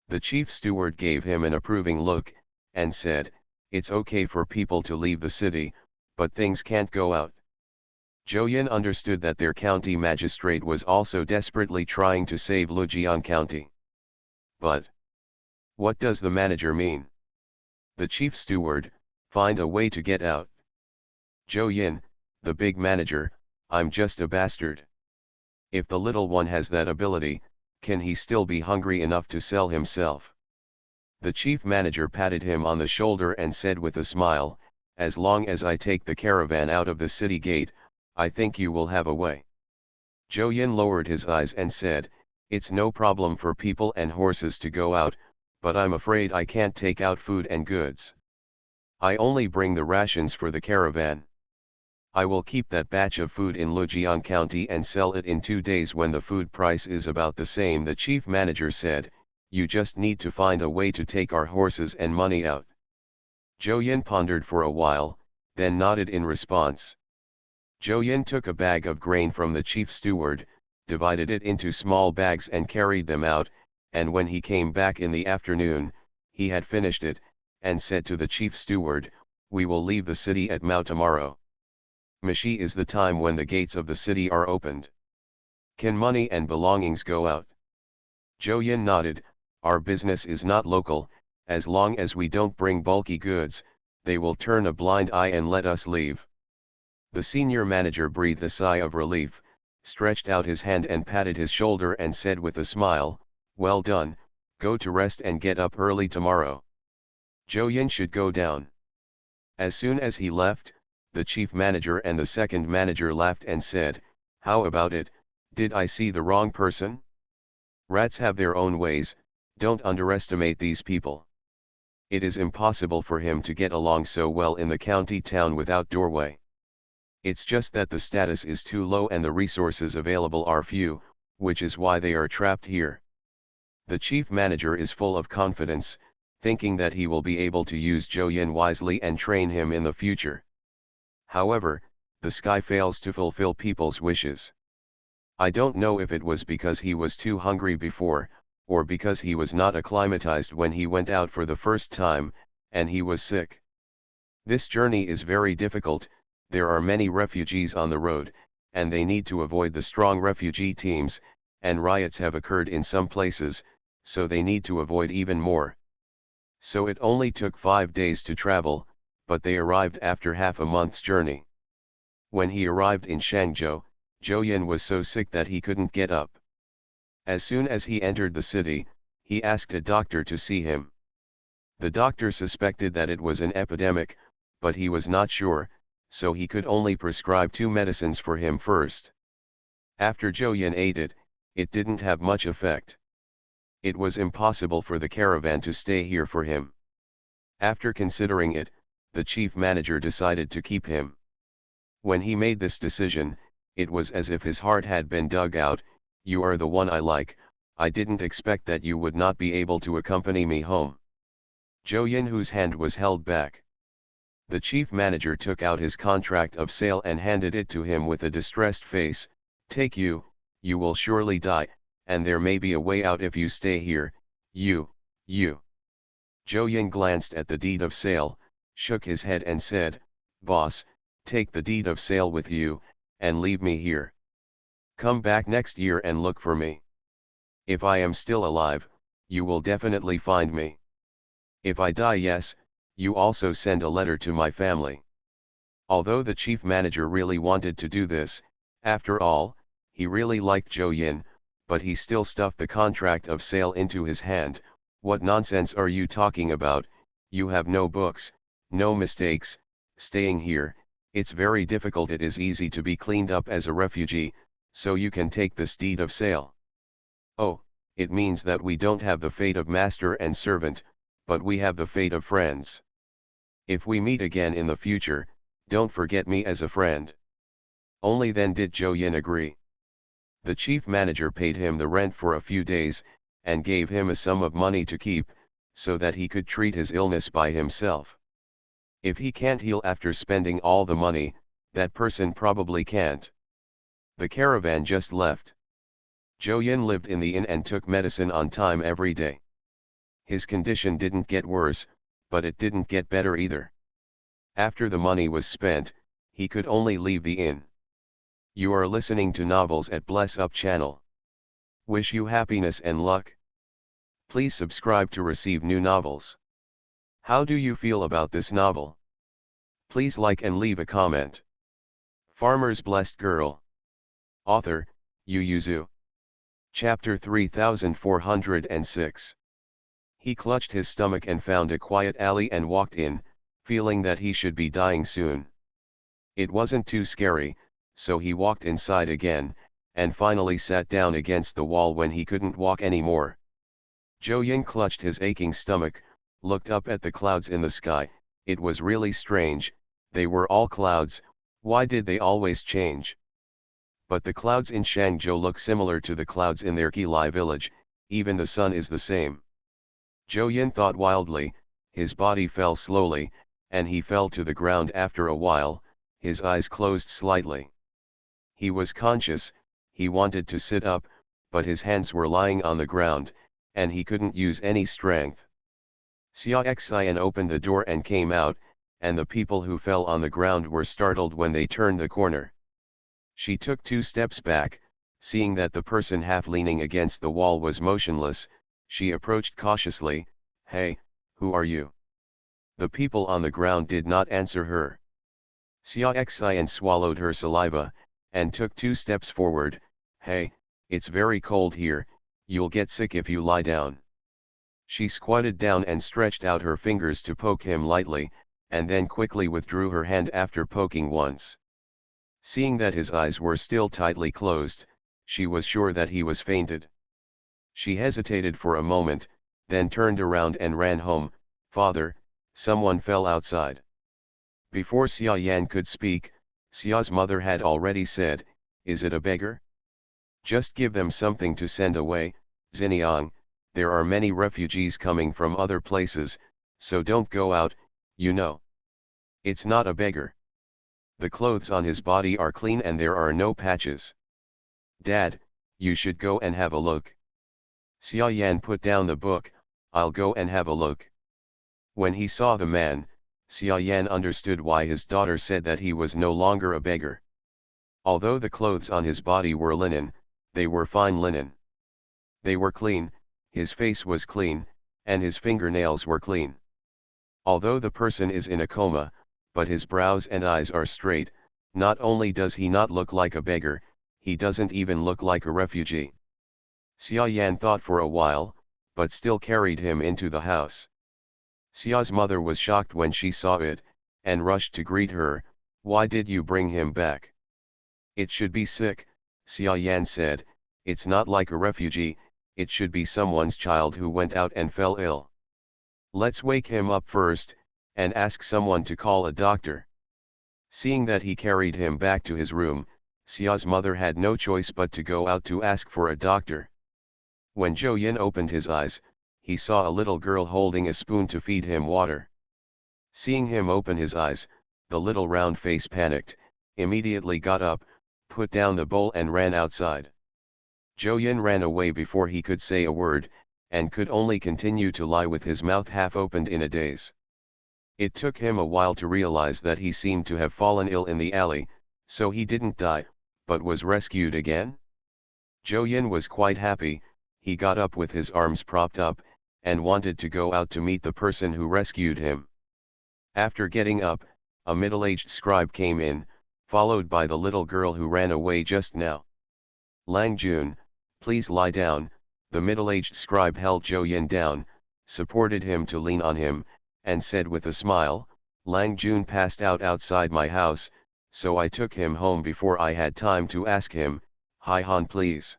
The chief steward gave him an approving look, and said, "It's okay for people to leave the city, but things can't go out." Zhou Yin understood that their county magistrate was also desperately trying to save Lujiang County. But what does the manager mean? The chief steward, find a way to get out. Zhou Yin, the big manager, I'm just a bastard. If the little one has that ability, can he still be hungry enough to sell himself? The chief manager patted him on the shoulder and said with a smile, "As long as I take the caravan out of the city gate, I think you will have a way." Zhou Yin lowered his eyes and said, "It's no problem for people and horses to go out, but I'm afraid I can't take out food and goods. I only bring the rations for the caravan. I will keep that batch of food in Lujiang County and sell it in 2 days when the food price is about the same." The chief manager said, "You just need to find a way to take our horses and money out." Zhou Yin pondered for a while, then nodded in response. Zhou Yin took a bag of grain from the chief steward, divided it into small bags and carried them out, and when he came back in the afternoon, he had finished it, and said to the chief steward, "We will leave the city at Mao tomorrow. Mishi is the time when the gates of the city are opened. Can money and belongings go out?" Zhou Yin nodded. "Our business is not local, as long as we don't bring bulky goods, they will turn a blind eye and let us leave." The senior manager breathed a sigh of relief, stretched out his hand and patted his shoulder and said with a smile, "Well done, go to rest and get up early tomorrow." Zhou Yin should go down. As soon as he left, the chief manager and the second manager laughed and said, "How about it, did I see the wrong person? Rats have their own ways, don't underestimate these people. It is impossible for him to get along so well in the county town without doorway. It's just that the status is too low and the resources available are few, which is why they are trapped here." The chief manager is full of confidence, thinking that he will be able to use Zhou Yin wisely and train him in the future. However, the sky fails to fulfill people's wishes. I don't know if it was because he was too hungry before, or because he was not acclimatized when he went out for the first time, and he was sick. This journey is very difficult, there are many refugees on the road, and they need to avoid the strong refugee teams, and riots have occurred in some places, so they need to avoid even more. So it only took 5 days to travel, but they arrived after half a month's journey. When he arrived in Shangzhou, Zhou Yin was so sick that he couldn't get up. As soon as he entered the city, he asked a doctor to see him. The doctor suspected that it was an epidemic, but he was not sure, so he could only prescribe 2 medicines for him first. After Zhou Yin ate it, it didn't have much effect. It was impossible for the caravan to stay here for him. After considering it, the chief manager decided to keep him. When he made this decision, it was as if his heart had been dug out. "You are the one I like, I didn't expect that you would not be able to accompany me home." Zhou Yin, whose hand was held back. The chief manager took out his contract of sale and handed it to him with a distressed face. "Take you will surely die, and there may be a way out if you stay here, you. Zhou Yin glanced at the deed of sale, shook his head and said, "Boss, take the deed of sale with you, and leave me here. Come back next year and look for me. If I am still alive, you will definitely find me. If I die, yes, you also send a letter to my family." Although the chief manager really wanted to do this, after all, he really liked Zhou Yin, but he still stuffed the contract of sale into his hand. "What nonsense are you talking about? You have no books, no mistakes, staying here, it's very difficult. It is easy to be cleaned up as a refugee, so you can take this deed of sale." "Oh, it means that we don't have the fate of master and servant, but we have the fate of friends. If we meet again in the future, don't forget me as a friend." Only then did Zhou Yin agree. The chief manager paid him the rent for a few days, and gave him a sum of money to keep, so that he could treat his illness by himself. If he can't heal after spending all the money, that person probably can't. The caravan just left. Zhou Yin lived in the inn and took medicine on time every day. His condition didn't get worse, but it didn't get better either. After the money was spent, he could only leave the inn. You are listening to Novels at Bless Up channel. Wish you happiness and luck. Please subscribe to receive new novels. How do you feel about this novel? Please like and leave a comment. Farmer's Blessed Girl. Author, Yu Yuzu. Chapter 3406. He clutched his stomach and found a quiet alley and walked in, feeling that he should be dying soon. It wasn't too scary, so he walked inside again, and finally sat down against the wall when he couldn't walk anymore. Zhou Yin clutched his aching stomach, looked up at the clouds in the sky. It was really strange, they were all clouds. Why did they always change? But the clouds in Shangzhou look similar to the clouds in their Qilai village, even the sun is the same. Zhou Yin thought wildly, his body fell slowly, and he fell to the ground after a while, his eyes closed slightly. He was conscious, he wanted to sit up, but his hands were lying on the ground, and he couldn't use any strength. Xia Xian opened the door and came out, and the people who fell on the ground were startled when they turned the corner. She took 2 steps back, seeing that the person half leaning against the wall was motionless. She approached cautiously. "Hey, who are you?" The people on the ground did not answer her. Xia Xian swallowed her saliva, and took 2 steps forward. "Hey, it's very cold here, you'll get sick if you lie down." She squatted down and stretched out her fingers to poke him lightly, and then quickly withdrew her hand after poking once. Seeing that his eyes were still tightly closed, she was sure that he was fainted. She hesitated for a moment, then turned around and ran home. "Father, someone fell outside." Before Xia Yan could speak, Xia's mother had already said, "Is it a beggar? Just give them something to send away, Xiniang, there are many refugees coming from other places, so don't go out, you know. It's not a beggar. The clothes on his body are clean and there are no patches. Dad, you should go and have a look." Xia Yan put down the book. "I'll go and have a look." When he saw the man, Xia Yan understood why his daughter said that he was no longer a beggar. Although the clothes on his body were linen, they were fine linen. They were clean, his face was clean, and his fingernails were clean. Although the person is in a coma, but his brows and eyes are straight, not only does he not look like a beggar, he doesn't even look like a refugee. Xia Yan thought for a while, but still carried him into the house. Xia's mother was shocked when she saw it, and rushed to greet her. "Why did you bring him back?" "It should be sick," Xia Yan said. "It's not like a refugee, it should be someone's child who went out and fell ill. Let's wake him up first, and ask someone to call a doctor." Seeing that he carried him back to his room, Xia's mother had no choice but to go out to ask for a doctor. When Zhou Yin opened his eyes, he saw a little girl holding a spoon to feed him water. Seeing him open his eyes, the little round face panicked, immediately got up, put down the bowl and ran outside. Zhou Yin ran away before he could say a word, and could only continue to lie with his mouth half opened in a daze. It took him a while to realize that he seemed to have fallen ill in the alley, so he didn't die, but was rescued again. Zhou Yin was quite happy. He got up with his arms propped up, and wanted to go out to meet the person who rescued him. After getting up, a middle-aged scribe came in, followed by the little girl who ran away just now. "Lang Jun, please lie down." The middle-aged scribe held Zhou Yin down, supported him to lean on him, and said with a smile, "Lang Jun passed out outside my house, so I took him home before I had time to ask him. Hai Han please."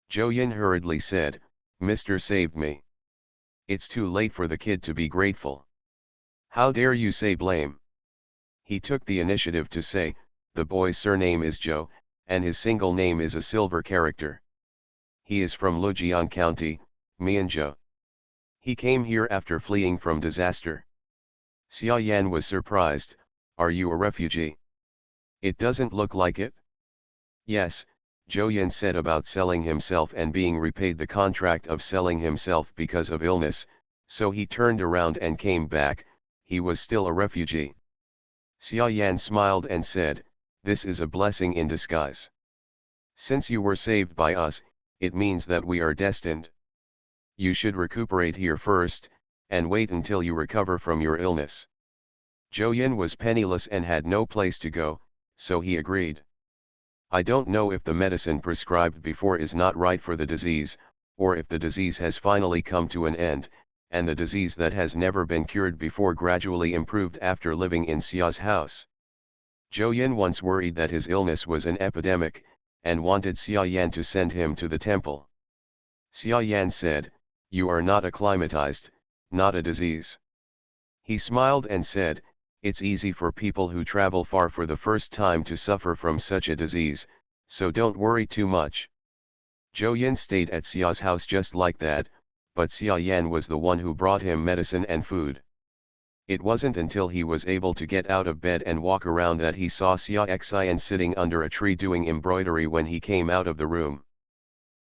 Zhou Yin hurriedly said, "Mr. saved me. It's too late for the kid to be grateful. How dare you say blame?" He took the initiative to say, "The boy's surname is Zhou, and his single name is a silver character. He is from Lujiang County, Mianzhou. He came here after fleeing from disaster." Xia Yan was surprised. "Are you a refugee? It doesn't look like it." "Yes," Zhou Yin said about selling himself and being repaid the contract of selling himself because of illness, so he turned around and came back. He was still a refugee. Xia Yan smiled and said, "This is a blessing in disguise. Since you were saved by us, it means that we are destined. You should recuperate here first, and wait until you recover from your illness." Zhou Yin was penniless and had no place to go, so he agreed. "I don't know if the medicine prescribed before is not right for the disease, or if the disease has finally come to an end, and the disease that has never been cured before gradually improved after living in Xia's house." Zhou Yin once worried that his illness was an epidemic, and wanted Xia Yan to send him to the temple. Xia Yan said, "You are not acclimatized, not a disease." He smiled and said, "It's easy for people who travel far for the first time to suffer from such a disease, so don't worry too much." Zhou Yin stayed at Xia's house just like that, but Xia Yan was the one who brought him medicine and food. It wasn't until he was able to get out of bed and walk around that he saw Xia Xian sitting under a tree doing embroidery when he came out of the room.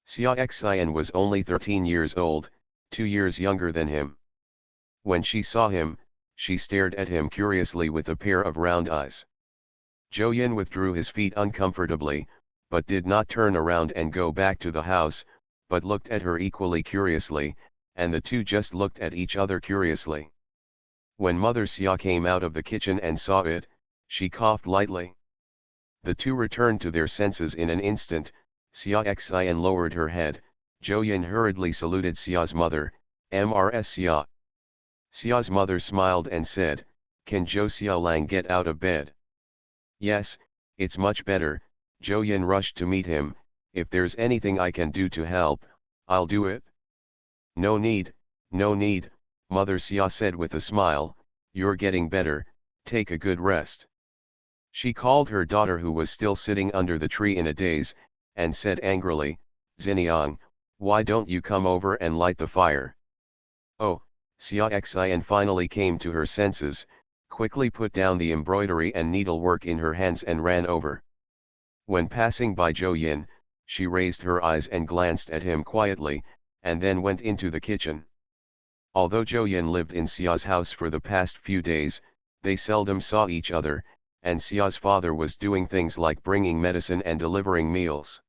Xia Xian was only 13 years old, 2 years younger than him. When she saw him, she stared at him curiously with a pair of round eyes. Zhou Yin withdrew his feet uncomfortably, but did not turn around and go back to the house, but looked at her equally curiously, and the two just looked at each other curiously. When Mother Xia came out of the kitchen and saw it, she coughed lightly. The two returned to their senses in an instant. Xia Xian lowered her head. Zhou Yin hurriedly saluted Xia's mother, Mrs. Xia. Xia's mother smiled and said, "Can Zhou Xiaolang get out of bed?" "Yes, it's much better." Zhou Yin rushed to meet him. "If there's anything I can do to help, I'll do it." "No need, no need," Mother Xia said with a smile, "you're getting better, take a good rest." She called her daughter, who was still sitting under the tree in a daze, and said angrily, "Xiniang, why don't you come over and light the fire?" "Oh," Xia Xian finally came to her senses, quickly put down the embroidery and needlework in her hands and ran over. When passing by Zhou Yin, she raised her eyes and glanced at him quietly, and then went into the kitchen. Although Zhou Yin lived in Xia's house for the past few days, they seldom saw each other, and Xia's father was doing things like bringing medicine and delivering meals.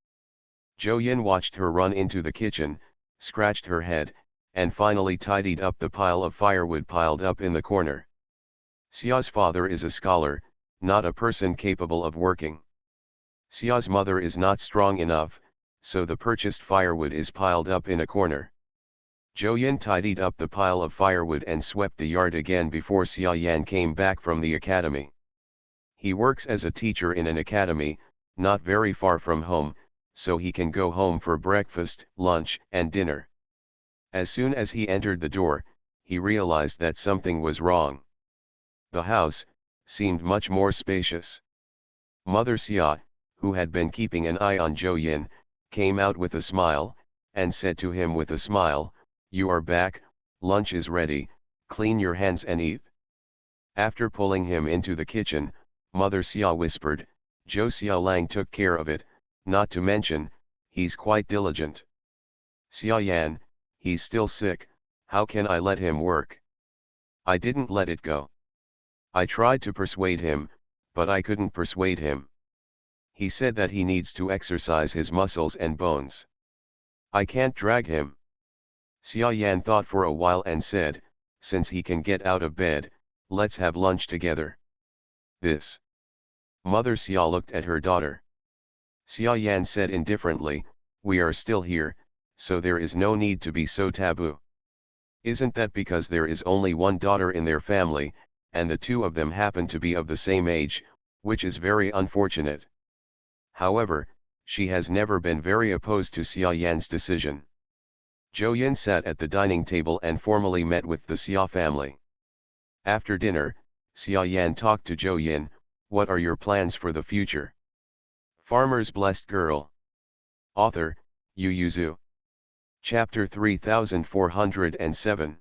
Zhou Yin watched her run into the kitchen, scratched her head, and finally tidied up the pile of firewood piled up in the corner. Xia's father is a scholar, not a person capable of working. Xia's mother is not strong enough, so the purchased firewood is piled up in a corner. Zhou Yin tidied up the pile of firewood and swept the yard again before Xia Yan came back from the academy. He works as a teacher in an academy, not very far from home, so he can go home for breakfast, lunch, and dinner. As soon as he entered the door, he realized that something was wrong. The house seemed much more spacious. Mother Xia, who had been keeping an eye on Zhou Yin, came out with a smile, and said to him with a smile, "You are back, lunch is ready, clean your hands and eat." After pulling him into the kitchen, Mother Xia whispered, "Zhou Xiaolang took care of it, not to mention, he's quite diligent." "Xia Yan, he's still sick, how can I let him work?" "I didn't let it go. I tried to persuade him, but I couldn't persuade him. He said that he needs to exercise his muscles and bones. I can't drag him." Xia Yan thought for a while and said, "Since he can get out of bed, let's have lunch together." "This." Mother Xia looked at her daughter. Xia Yan said indifferently, "We are still here, so there is no need to be so taboo. Isn't that because there is only one daughter in their family, and the two of them happen to be of the same age, which is very unfortunate." However, she has never been very opposed to Xia Yan's decision. Zhou Yin sat at the dining table and formally met with the Xia family. After dinner, Xia Yan talked to Zhou Yin, "What are your plans for the future?" Farmer's Blessed Girl. Author, Yu Yuzu. Chapter 3407.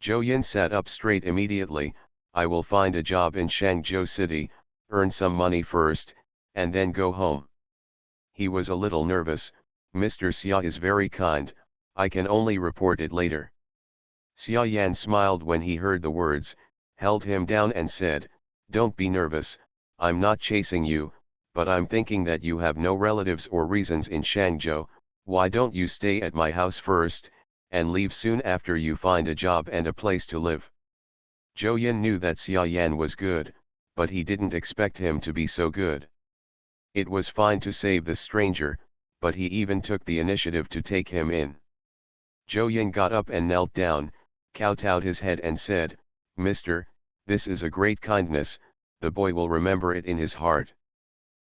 Zhou Yin sat up straight immediately. "I will find a job in Shangzhou City, earn some money first, and then go home." He was a little nervous. "Mr. Xia is very kind, I can only report it later." Xia Yan smiled when he heard the words, held him down and said, "Don't be nervous, I'm not chasing you, but I'm thinking that you have no relatives or reasons in Shangzhou. Why don't you stay at my house first, and leave soon after you find a job and a place to live?" Zhou Yin knew that Xia Yan was good, but he didn't expect him to be so good. It was fine to save the stranger, but he even took the initiative to take him in. Zhou Yin got up and knelt down, kowtowed his head and said, "Mister, this is a great kindness, the boy will remember it in his heart."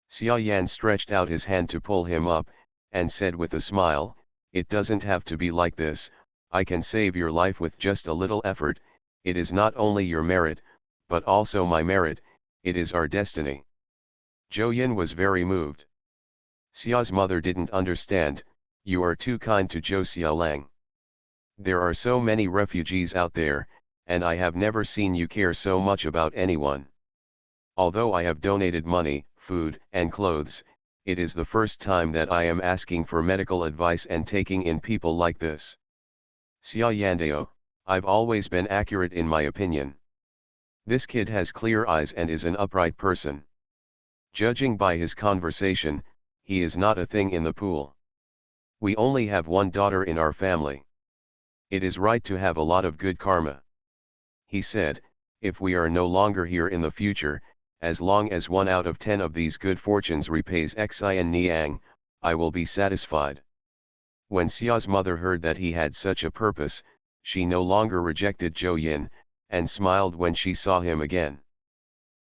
Xia Yan stretched out his hand to pull him up, and said with a smile, "It doesn't have to be like this, I can save your life with just a little effort, it is not only your merit, but also my merit, it is our destiny." Zhou Yin was very moved. Xia's mother didn't understand, "You are too kind to Zhou Xiaolang. There are so many refugees out there, and I have never seen you care so much about anyone. Although I have donated money, food, and clothes, it is the first time that I am asking for medical advice and taking in people like this." Xia Yandao, I've always been accurate in my opinion. This kid has clear eyes and is an upright person. Judging by his conversation, he is not a thing in the pool. We only have one daughter in our family. It is right to have a lot of good karma. He said, if we are no longer here in the future, as long as 1 out of 10 of these good fortunes repays Xin Niang, I will be satisfied. When Xia's mother heard that he had such a purpose, she no longer rejected Zhou Yin, and smiled when she saw him again.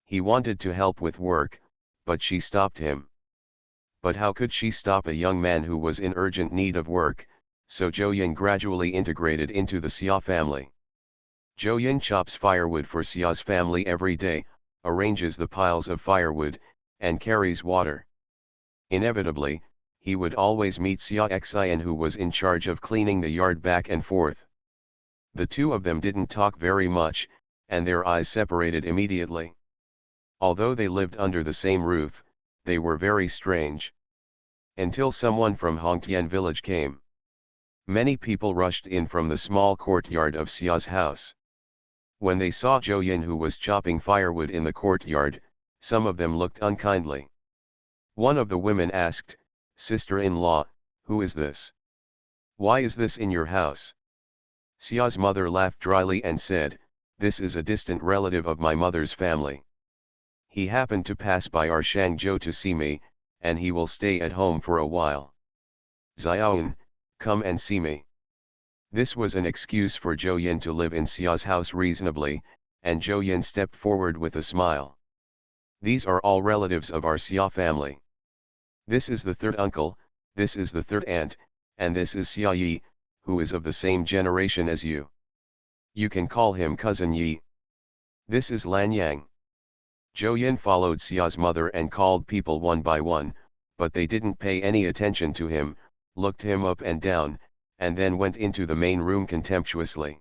He wanted to help with work, but she stopped him. But how could she stop a young man who was in urgent need of work, so Zhou Yin gradually integrated into the Xia family. Zhou Yin chops firewood for Xia's family every day, arranges the piles of firewood, and carries water. Inevitably, he would always meet Xia Xian, who was in charge of cleaning the yard back and forth. The two of them didn't talk very much, and their eyes separated immediately. Although they lived under the same roof, they were very strange. Until someone from Hongtian village came. Many people rushed in from the small courtyard of Xia's house. When they saw Zhou Yin, who was chopping firewood in the courtyard, some of them looked unkindly. One of the women asked, "Sister-in-law, who is this? Why is this in your house?" Xia's mother laughed dryly and said, "This is a distant relative of my mother's family. He happened to pass by our Shangzhou to see me, and he will stay at home for a while. Xiaoyan, come and see me." This was an excuse for Zhou Yin to live in Xia's house reasonably, and Zhou Yin stepped forward with a smile. "These are all relatives of our Xia family. This is the third uncle, this is the third aunt, and this is Xia Yi, who is of the same generation as you. You can call him Cousin Yi. This is Lan Yang." Zhou Yin followed Xia's mother and called people one by one, but they didn't pay any attention to him, looked him up and down, and then went into the main room contemptuously.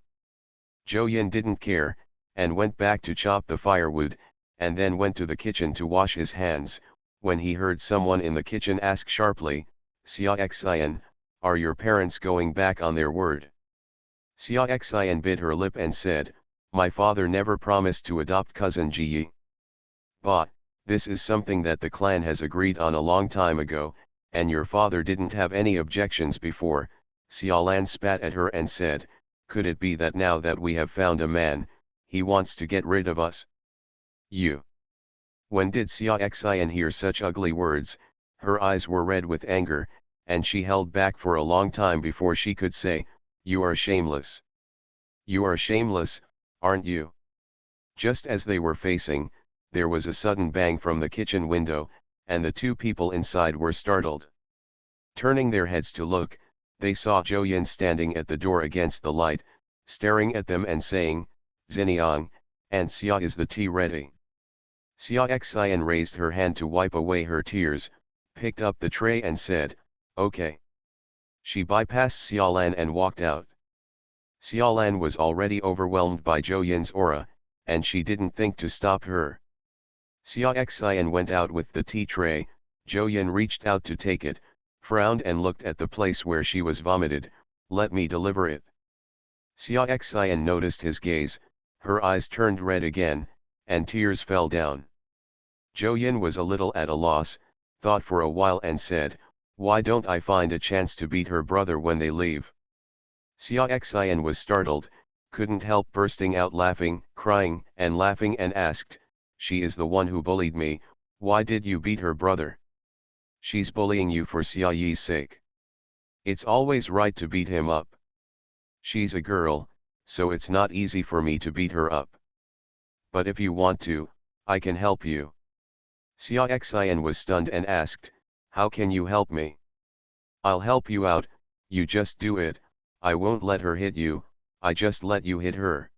Zhou Yin didn't care, and went back to chop the firewood, and then went to the kitchen to wash his hands, when he heard someone in the kitchen ask sharply, "Xia Xian, are your parents going back on their word?" Xia Xian bit her lip and said, "My father never promised to adopt cousin Ji Yi. But, this is something that the clan has agreed on a long time ago, and your father didn't have any objections before." Xiaolan spat at her and said, "Could it be that now that we have found a man, he wants to get rid of us? You." When did Xia Xian hear such ugly words? Her eyes were red with anger, and she held back for a long time before she could say, "You are shameless. You are shameless, aren't you?" Just as they were facing, there was a sudden bang from the kitchen window, and the two people inside were startled. Turning their heads to look, they saw Zhou Yin standing at the door against the light, staring at them and saying, "Ziniang, and Xia, is the tea ready?" Xia Xian raised her hand to wipe away her tears, picked up the tray and said, "Okay." She bypassed Xiaolan and walked out. Xiaolan was already overwhelmed by Zhou Yin's aura, and she didn't think to stop her. Xia Xian went out with the tea tray. Zhou Yin reached out to take it, frowned and looked at the place where she was vomited. "Let me deliver it." Xia Xian noticed his gaze, her eyes turned red again, and tears fell down. Zhou Yin was a little at a loss, thought for a while and said, "Why don't I find a chance to beat her brother when they leave?" Xia Xian was startled, couldn't help bursting out laughing, crying and laughing, and asked, "She is the one who bullied me, why did you beat her brother?" "She's bullying you for Xia Yi's sake. It's always right to beat him up. She's a girl, so it's not easy for me to beat her up. But if you want to, I can help you." Xia Xian was stunned and asked, "How can you help me?" "I'll help you out, you just do it. I won't let her hit you, I just let you hit her."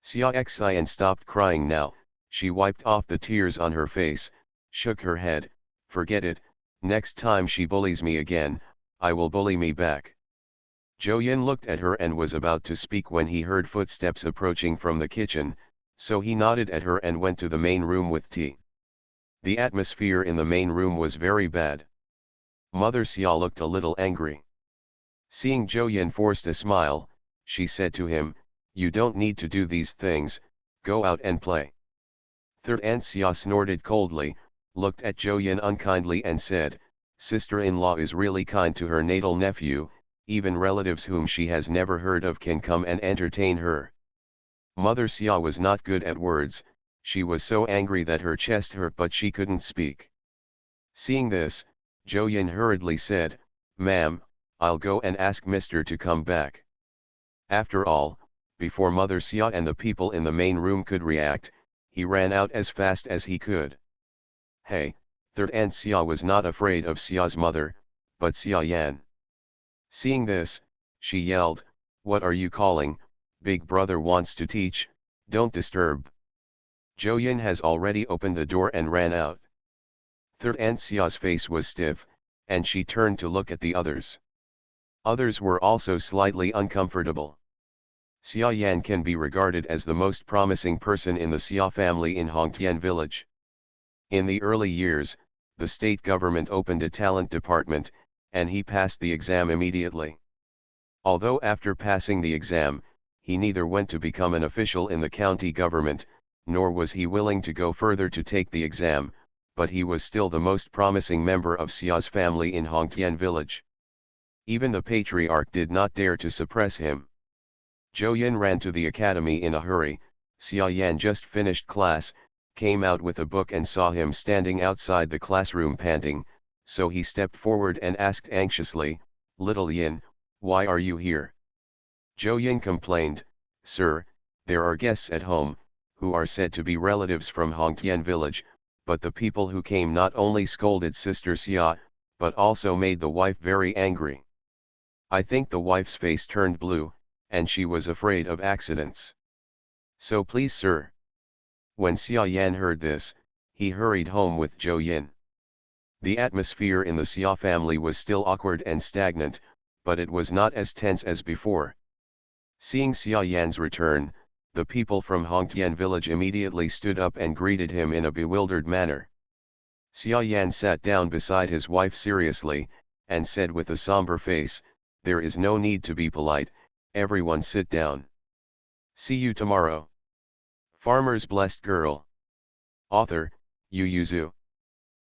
Xia Xian stopped crying now. She wiped off the tears on her face, shook her head, "Forget it, next time she bullies me again, I will bully me back." Zhou Yin looked at her and was about to speak when he heard footsteps approaching from the kitchen, so he nodded at her and went to the main room with tea. The atmosphere in the main room was very bad. Mother Xia looked a little angry. Seeing Zhou Yin forced a smile, she said to him, you don't need to do these things, go out and play. Third Aunt Xia snorted coldly, looked at Zhou Yin unkindly and said, sister-in-law is really kind to her natal nephew, even relatives whom she has never heard of can come and entertain her. Mother Xia was not good at words, she was so angry that her chest hurt but she couldn't speak. Seeing this, Zhou Yin hurriedly said, Ma'am, I'll go and ask Mr. to come back. After all, before Mother Xia and the people in the main room could react, he ran out as fast as he could. Hey, Third Aunt Xia was not afraid of Xia's mother, but Xia Yan. Seeing this, she yelled, what are you calling, big brother wants to teach, don't disturb. Zhou Yin has already opened the door and ran out. Third Aunt Xia's face was stiff, and she turned to look at the others. Others were also slightly uncomfortable. Xia Yan can be regarded as the most promising person in the Xia family in Hongtian village. In the early years, the state government opened a talent department, and he passed the exam immediately. Although after passing the exam, he neither went to become an official in the county government, nor was he willing to go further to take the exam, but he was still the most promising member of Xia's family in Hongtian village. Even the patriarch did not dare to suppress him. Zhou Yin ran to the academy in a hurry. Xia Yan just finished class, came out with a book and saw him standing outside the classroom panting, so he stepped forward and asked anxiously, Little Yin, why are you here? Zhou Yin complained, Sir, there are guests at home, who are said to be relatives from Hongtian village, but the people who came not only scolded Sister Xia, but also made the wife very angry. I think the wife's face turned blue, and she was afraid of accidents. So please sir. When Xia Yan heard this, he hurried home with Zhou Yin. The atmosphere in the Xia family was still awkward and stagnant, but it was not as tense as before. Seeing Xia Yan's return, the people from Hongtian village immediately stood up and greeted him in a bewildered manner. Xia Yan sat down beside his wife seriously, and said with a somber face, there is no need to be polite, everyone sit down. See you tomorrow. Farmer's Blessed Girl. Author, Yu Yuzu.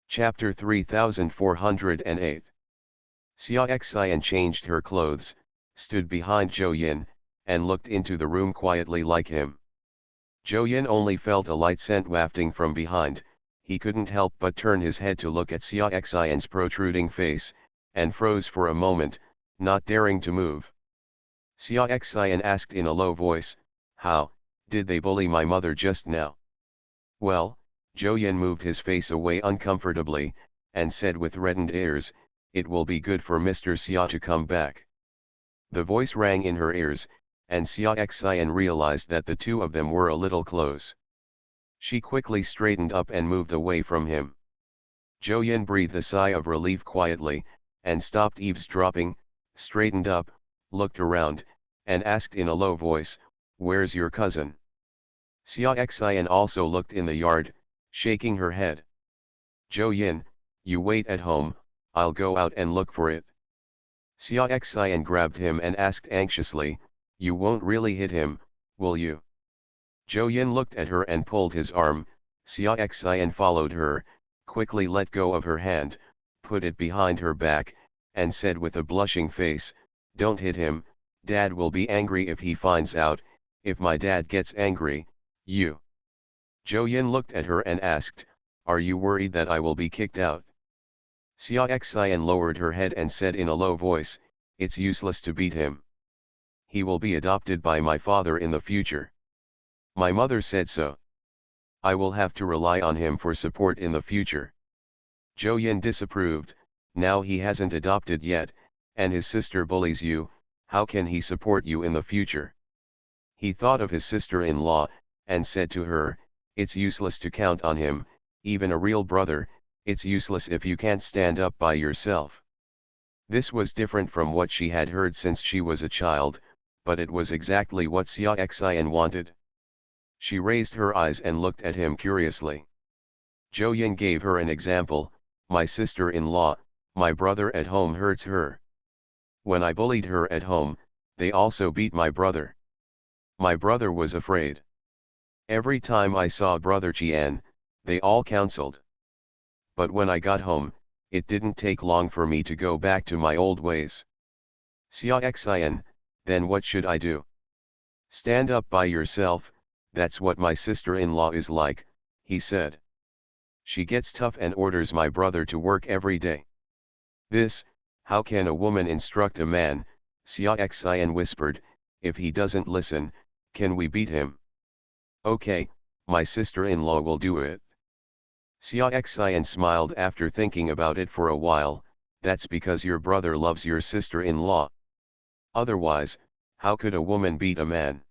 Chapter 3408. Xia Xian changed her clothes, stood behind Zhou Yin, and looked into the room quietly like him. Zhou Yin only felt a light scent wafting from behind, he couldn't help but turn his head to look at Xia Xian's protruding face, and froze for a moment, not daring to move. Xia Xian asked in a low voice, how, did they bully my mother just now? Well, Zhou Yin moved his face away uncomfortably, and said with reddened ears, it will be good for Mr. Xia to come back. The voice rang in her ears, and Xia Xian realized that the two of them were a little close. She quickly straightened up and moved away from him. Zhou Yin breathed a sigh of relief quietly, and stopped eavesdropping, straightened up, looked around, and asked in a low voice, where's your cousin? Xia Xian also looked in the yard, shaking her head. Zhou Yin, you wait at home, I'll go out and look for it. Xia Xian grabbed him and asked anxiously, you won't really hit him, will you? Zhou Yin looked at her and pulled his arm. Xia Xian followed her, quickly let go of her hand, put it behind her back, and said with a blushing face, don't hit him, Dad will be angry if he finds out, if my dad gets angry, you. Zhou Yin looked at her and asked, are you worried that I will be kicked out? Xia Xian lowered her head and said in a low voice, it's useless to beat him. He will be adopted by my father in the future. My mother said so. I will have to rely on him for support in the future. Zhou Yin disapproved, now he hasn't adopted yet, and his sister bullies you, how can he support you in the future? He thought of his sister-in-law, and said to her, it's useless to count on him, even a real brother, it's useless if you can't stand up by yourself. This was different from what she had heard since she was a child, but it was exactly what Xia Xian wanted. She raised her eyes and looked at him curiously. Zhou Yin gave her an example, my sister-in-law, my brother at home hurts her. When I bullied her at home, they also beat my brother. My brother was afraid. Every time I saw Brother Qian, they all counseled. But when I got home, it didn't take long for me to go back to my old ways. Xia Xian, then what should I do? Stand up by yourself, that's what my sister-in-law is like, he said. She gets tough and orders my brother to work every day. This, how can a woman instruct a man, Xia Xian whispered, if he doesn't listen, can we beat him? Okay, my sister-in-law will do it. Xia Xian smiled after thinking about it for a while, that's because your brother loves your sister-in-law. Otherwise, how could a woman beat a man?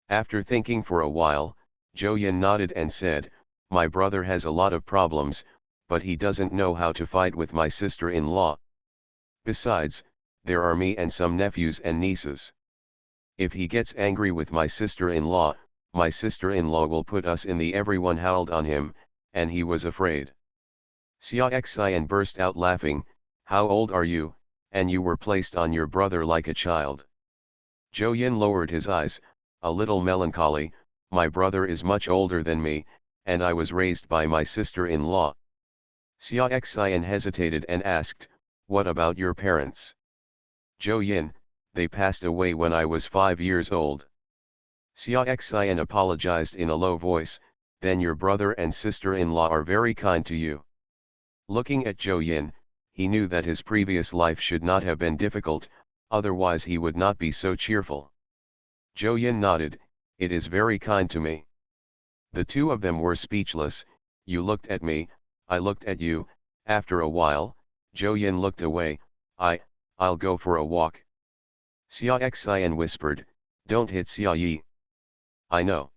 After thinking for a while, Zhou Yin nodded and said, my brother has a lot of problems, but he doesn't know how to fight with my sister-in-law. Besides, there are me and some nephews and nieces. If he gets angry with my sister-in-law will put us in the everyone howled on him, and he was afraid. Xia Xian burst out laughing, how old are you, and you were placed on your brother like a child? Zhou Yin lowered his eyes, a little melancholy, my brother is much older than me, and I was raised by my sister-in-law. Xia Xian hesitated and asked, what about your parents? Zhou Yin, they passed away when I was 5 years old. Xia Xian apologized in a low voice, then your brother and sister-in-law are very kind to you. Looking at Zhou Yin, he knew that his previous life should not have been difficult, otherwise he would not be so cheerful. Zhou Yin nodded, it is very kind to me. The two of them were speechless, you looked at me, I looked at you, after a while, Zhou Yin looked away, I'll go for a walk. Xia Xian whispered, don't hit Xia Yi. I know.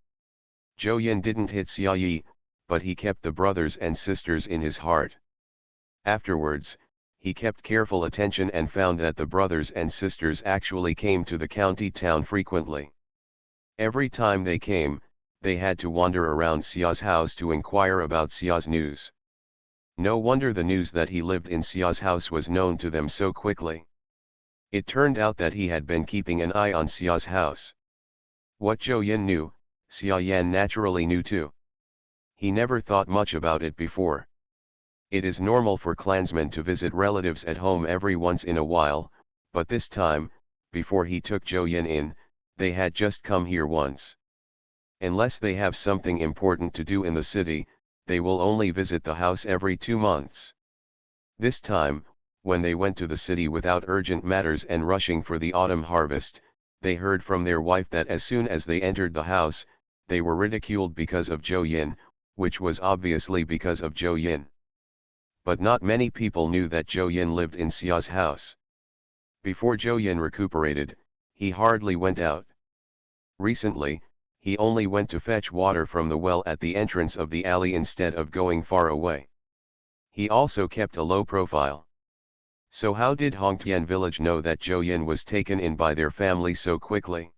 Zhou Yin didn't hit Xia Yi, but he kept the brothers and sisters in his heart. Afterwards, he kept careful attention and found that the brothers and sisters actually came to the county town frequently. Every time they came, they had to wander around Xia's house to inquire about Xia's news. No wonder the news that he lived in Xia's house was known to them so quickly. It turned out that he had been keeping an eye on Xia's house. What Zhou Yin knew, Xia Yan naturally knew too. He never thought much about it before. It is normal for clansmen to visit relatives at home every once in a while, but this time, before he took Zhou Yin in, they had just come here once. Unless they have something important to do in the city, they will only visit the house every 2 months. This time, when they went to the city without urgent matters and rushing for the autumn harvest, they heard from their wife that as soon as they entered the house, they were ridiculed because of Zhou Yin, which was obviously because of Zhou Yin. But not many people knew that Zhou Yin lived in Xia's house. Before Zhou Yin recuperated, he hardly went out. Recently, he only went to fetch water from the well at the entrance of the alley instead of going far away. He also kept a low profile. So how did Hongtian village know that Zhou Yin was taken in by their family so quickly?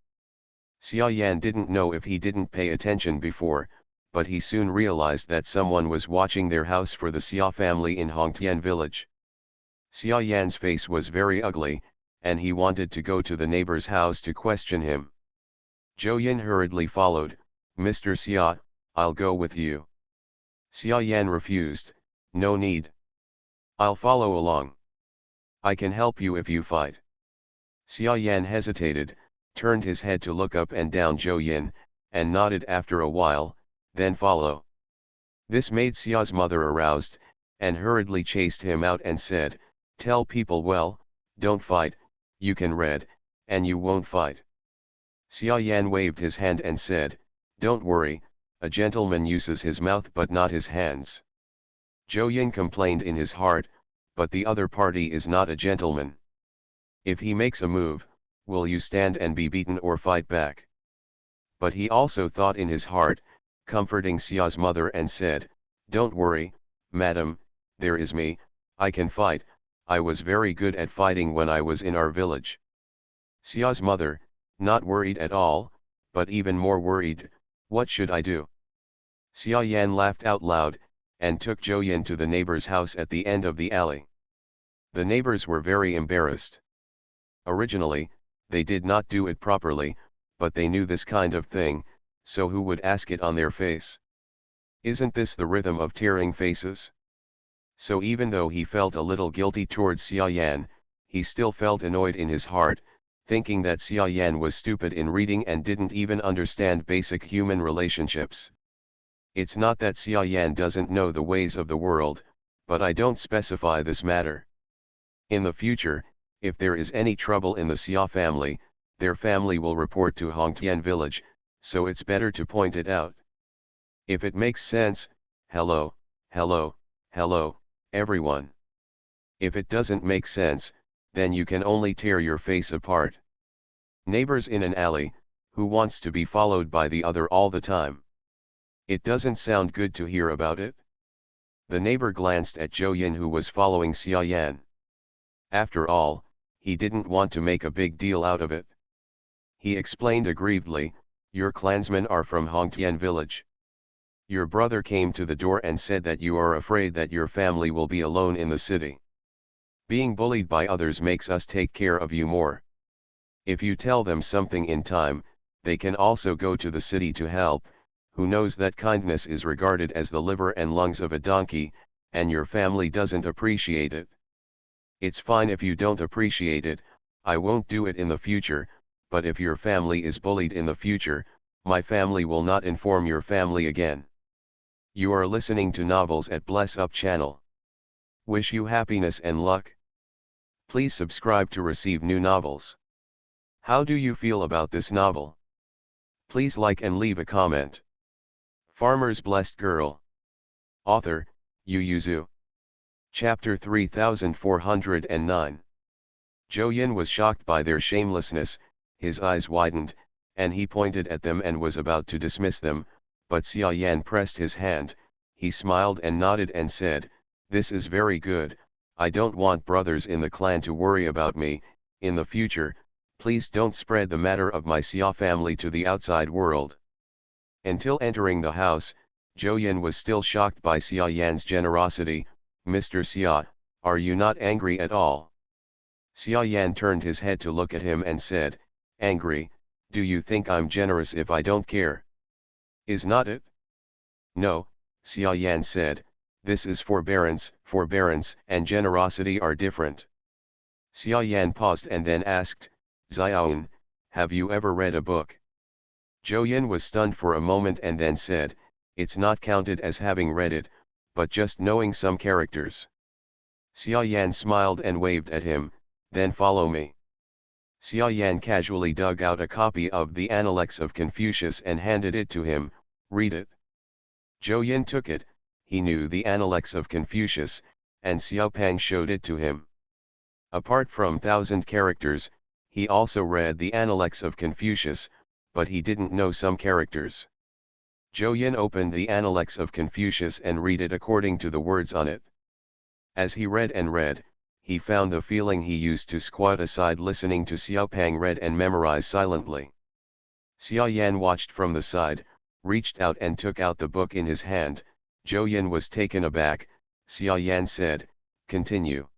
Xia Yan didn't know if he didn't pay attention before, but he soon realized that someone was watching their house for the Xia family in Hongtian village. Xia Yan's face was very ugly, and he wanted to go to the neighbor's house to question him. Zhou Yin hurriedly followed, Mr. Xia, I'll go with you. Xia Yan refused, no need. I'll follow along. I can help you if you fight. Xia Yan hesitated, turned his head to look up and down Zhou Yin, and nodded after a while, then follow. This made Xia's mother aroused, and hurriedly chased him out and said, tell people well, don't fight, you can read, and you won't fight. Xia Yan waved his hand and said, don't worry, a gentleman uses his mouth but not his hands. Zhou Yin complained in his heart, but the other party is not a gentleman. If he makes a move, will you stand and be beaten or fight back? But he also thought in his heart, comforting Xia's mother and said, don't worry, madam, there is me, I can fight, I was very good at fighting when I was in our village. Xia's mother, not worried at all, but even more worried, what should I do? Xia Yan laughed out loud, and took Zhou Yin to the neighbor's house at the end of the alley. The neighbors were very embarrassed. Originally, they did not do it properly, but they knew this kind of thing, so who would ask it on their face? Isn't this the rhythm of tearing faces? So even though he felt a little guilty towards Xia Yan, he still felt annoyed in his heart, thinking that Xia Yan was stupid in reading and didn't even understand basic human relationships. It's not that Xia Yan doesn't know the ways of the world, but I don't specify this matter. In the future, if there is any trouble in the Xia family, their family will report to Hongtian village, so it's better to point it out. If it makes sense, hello, hello, hello, everyone. If it doesn't make sense, then you can only tear your face apart. Neighbors in an alley, who wants to be followed by the other all the time? It doesn't sound good to hear about it. The neighbor glanced at Zhou Yin, who was following Xia Yan. After all, he didn't want to make a big deal out of it. He explained aggrievedly, "Your clansmen are from Hongtian village. Your brother came to the door and said that you are afraid that your family will be alone in the city. Being bullied by others makes us take care of you more. If you tell them something in time, they can also go to the city to help. Who knows that kindness is regarded as the liver and lungs of a donkey, and your family doesn't appreciate it. It's fine if you don't appreciate it, I won't do it in the future, but if your family is bullied in the future, my family will not inform your family again." You are listening to Novels at Bless Up channel. Wish you happiness and luck. Please subscribe to receive new novels. How do you feel about this novel? Please like and leave a comment. Farmer's Blessed Girl. Author, Yu Yuzu. Chapter 3409. Zhou Yin was shocked by their shamelessness, his eyes widened, and he pointed at them and was about to dismiss them, but Xia Yan pressed his hand. He smiled and nodded and said, "This is very good. I don't want brothers in the clan to worry about me. In the future, please don't spread the matter of my Xia family to the outside world." Until entering the house, Zhou Yin was still shocked by Xia Yan's generosity. "Mr. Xia, are you not angry at all?" Xia Yan turned his head to look at him and said, "Angry? Do you think I'm generous if I don't care? Is not it?" "No," Xia Yan said, "this is forbearance. Forbearance and generosity are different." Xia Yan paused and then asked, "Xiaoyan, have you ever read a book?" Zhou Yin was stunned for a moment and then said, "It's not counted as having read it, but just knowing some characters." Xia Yan smiled and waved at him, "Then follow me." Xia Yan casually dug out a copy of the Analects of Confucius and handed it to him. "Read it." Zhou Yin took it. He knew the Analects of Confucius, and Xiaopang showed it to him. Apart from 1,000 characters, he also read the Analects of Confucius, but he didn't know some characters. Zhou Yin opened the Analects of Confucius and read it according to the words on it. As he read and read, he found the feeling he used to squat aside listening to Xiaopang read and memorize silently. Xia Yan watched from the side, reached out and took out the book in his hand. Zhou Yin was taken aback. Xia Yan said, "Continue."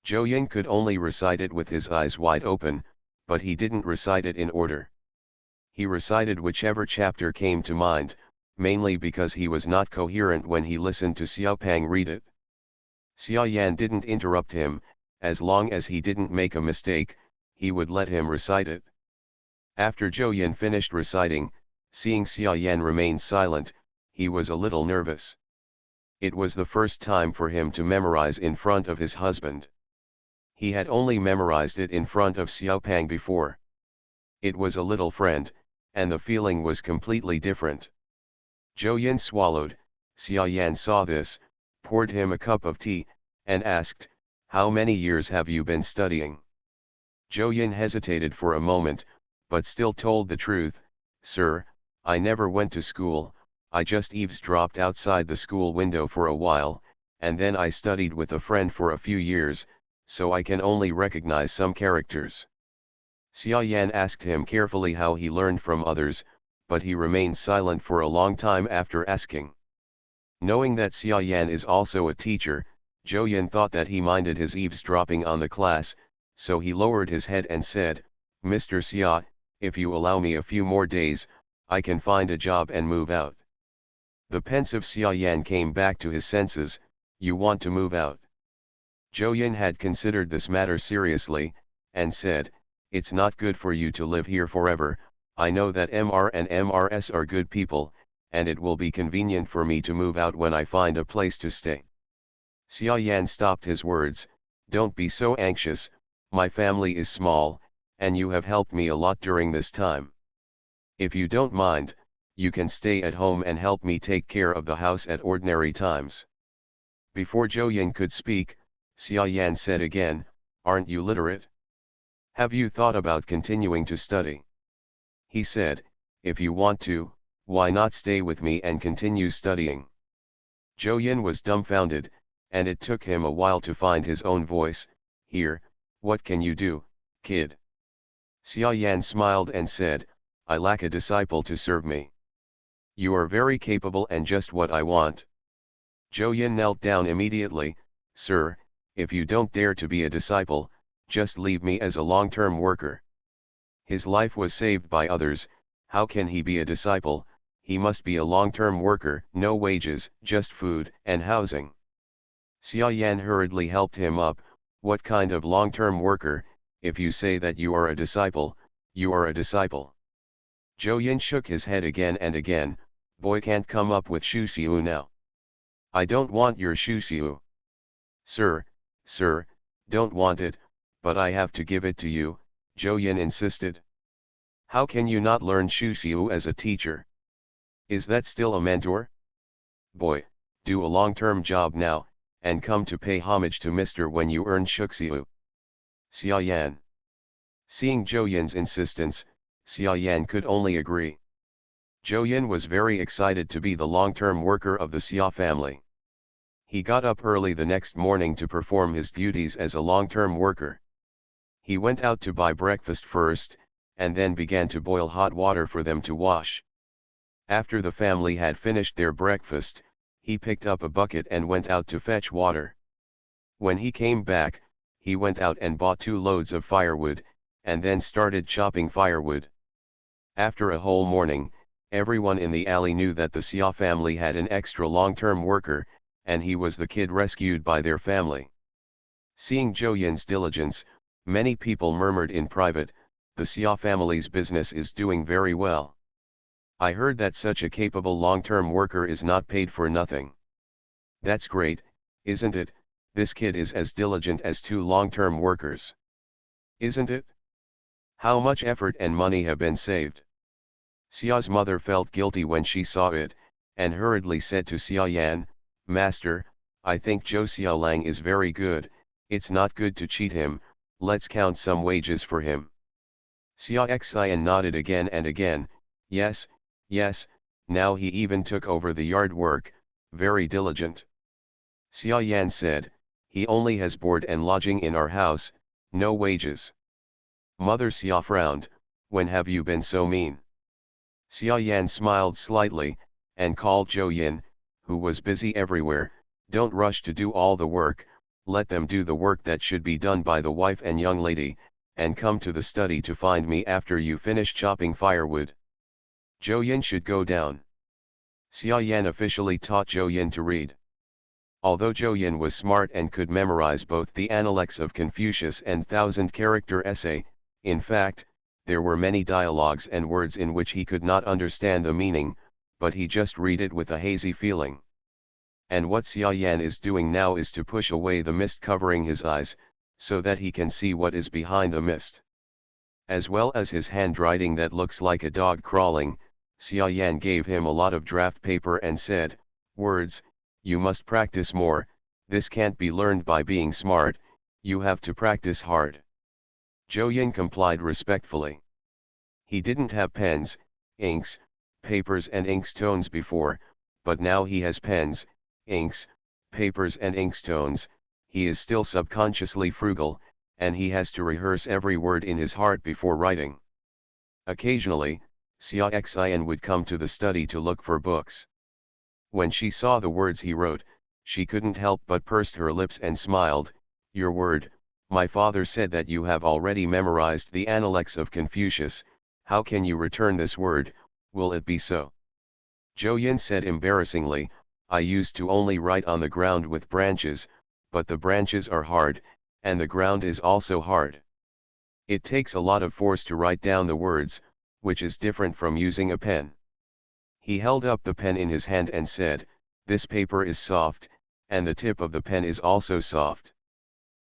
Zhou Yin could only recite it with his eyes wide open, but he didn't recite it in order. He recited whichever chapter came to mind, mainly because he was not coherent when he listened to Xiaopang read it. Xia Yan didn't interrupt him. As long as he didn't make a mistake, he would let him recite it. After Zhou Yin finished reciting, seeing Xia Yan remain silent, he was a little nervous. It was the first time for him to memorize in front of his husband. He had only memorized it in front of Xiaopang before. It was a little friend, and the feeling was completely different. Zhou Yin swallowed. Xia Yan saw this, poured him a cup of tea, and asked, "How many years have you been studying?" Zhou Yin hesitated for a moment, but still told the truth. "Sir, I never went to school, I just eavesdropped outside the school window for a while, and then I studied with a friend for a few years, so I can only recognize some characters." Xia Yan asked him carefully how he learned from others, but he remained silent for a long time after asking. Knowing that Xia Yan is also a teacher, Zhou Yin thought that he minded his eavesdropping on the class, so he lowered his head and said, "Mr. Xia, if you allow me a few more days, I can find a job and move out. The pensive Xia Yan came back to his senses. You want to move out? Zhou Yin had considered this matter seriously, and said, it's not good for you to live here forever. I know that MR and MRS are good people, and it will be convenient for me to move out when I find a place to stay. Xia Yan stopped his words. Don't be so anxious, my family is small, and you have helped me a lot during this time. If you don't mind, you can stay at home and help me take care of the house at ordinary times. Before Zhou Yin could speak, Xia Yan said again, aren't you literate? Have you thought about continuing to study? He said, if you want to, why not stay with me and continue studying? Zhou Yin was dumbfounded, and it took him a while to find his own voice. Here, what can you do, kid? Xia Yan smiled and said, I lack a disciple to serve me. You are very capable and just what I want. Zhou Yin knelt down immediately. Sir, if you don't dare to be a disciple, just leave me as a long-term worker. His life was saved by others. How can he be a disciple? He must be a long-term worker, no wages, just food and housing. Xia Yan hurriedly helped him up. What kind of long-term worker? If you say that you are a disciple, you are a disciple. Zhou Yin shook his head again and again. Boy can't come up with shu xiu now. I don't want your shu xiu. Sir, don't want it, but I have to give it to you, Zhou Yin insisted. How can you not learn shu xiu as a teacher? Is that still a mentor? Boy, do a long-term job now, and come to pay homage to Mr. when you earn shu xiu. Xia Yan. Seeing Zhou Yin's insistence, Xia Yan could only agree. Zhou Yin was very excited to be the long-term worker of the Xia family. He got up early the next morning to perform his duties as a long-term worker. He went out to buy breakfast first, and then began to boil hot water for them to wash. After the family had finished their breakfast, he picked up a bucket and went out to fetch water. When he came back, he went out and bought 2 loads of firewood, and then started chopping firewood. After a whole morning, everyone in the alley knew that the Xia family had an extra long-term worker, and he was the kid rescued by their family. Seeing Zhou Yin's diligence, many people murmured in private, the Xia family's business is doing very well. I heard that such a capable long-term worker is not paid for nothing. That's great, isn't it? This kid is as diligent as 2 long-term workers. Isn't it? How much effort and money have been saved? Xia's mother felt guilty when she saw it, and hurriedly said to Xia Yan, Master, I think Zhou Xiaolang is very good, it's not good to cheat him, let's count some wages for him. Xia Xian nodded again and again, yes, now he even took over the yard work, very diligent. Xia Yan said, he only has board and lodging in our house, no wages. Mother Xia frowned, when have you been so mean? Xia Yan smiled slightly, and called Zhou Yin, who was busy everywhere, don't rush to do all the work, let them do the work that should be done by the wife and young lady, and come to the study to find me after you finish chopping firewood. Zhou Yin should go down. Xia Yan officially taught Zhou Yin to read. Although Zhou Yin was smart and could memorize both the Analects of Confucius and 1,000-character essay, in fact, there were many dialogues and words in which he could not understand the meaning, but he just read it with a hazy feeling. And what Xia Yan is doing now is to push away the mist covering his eyes, so that he can see what is behind the mist. As well as his handwriting that looks like a dog crawling, Xia Yan gave him a lot of draft paper and said, words, you must practice more, this can't be learned by being smart, you have to practice hard. Zhou Yin complied respectfully. He didn't have pens, inks, papers and inkstones before, but now he has pens, inks, papers and inkstones. He is still subconsciously frugal, and he has to rehearse every word in his heart before writing. Occasionally, Xia Xian would come to the study to look for books. When she saw the words he wrote, she couldn't help but pursed her lips and smiled. Your word, my father said that you have already memorized the Analects of Confucius, How can you return this word, will it be so? Zhou Yin said embarrassingly, I used to only write on the ground with branches, but the branches are hard, and the ground is also hard. It takes a lot of force to write down the words, which is different from using a pen. He held up the pen in his hand and said, this paper is soft, and the tip of the pen is also soft.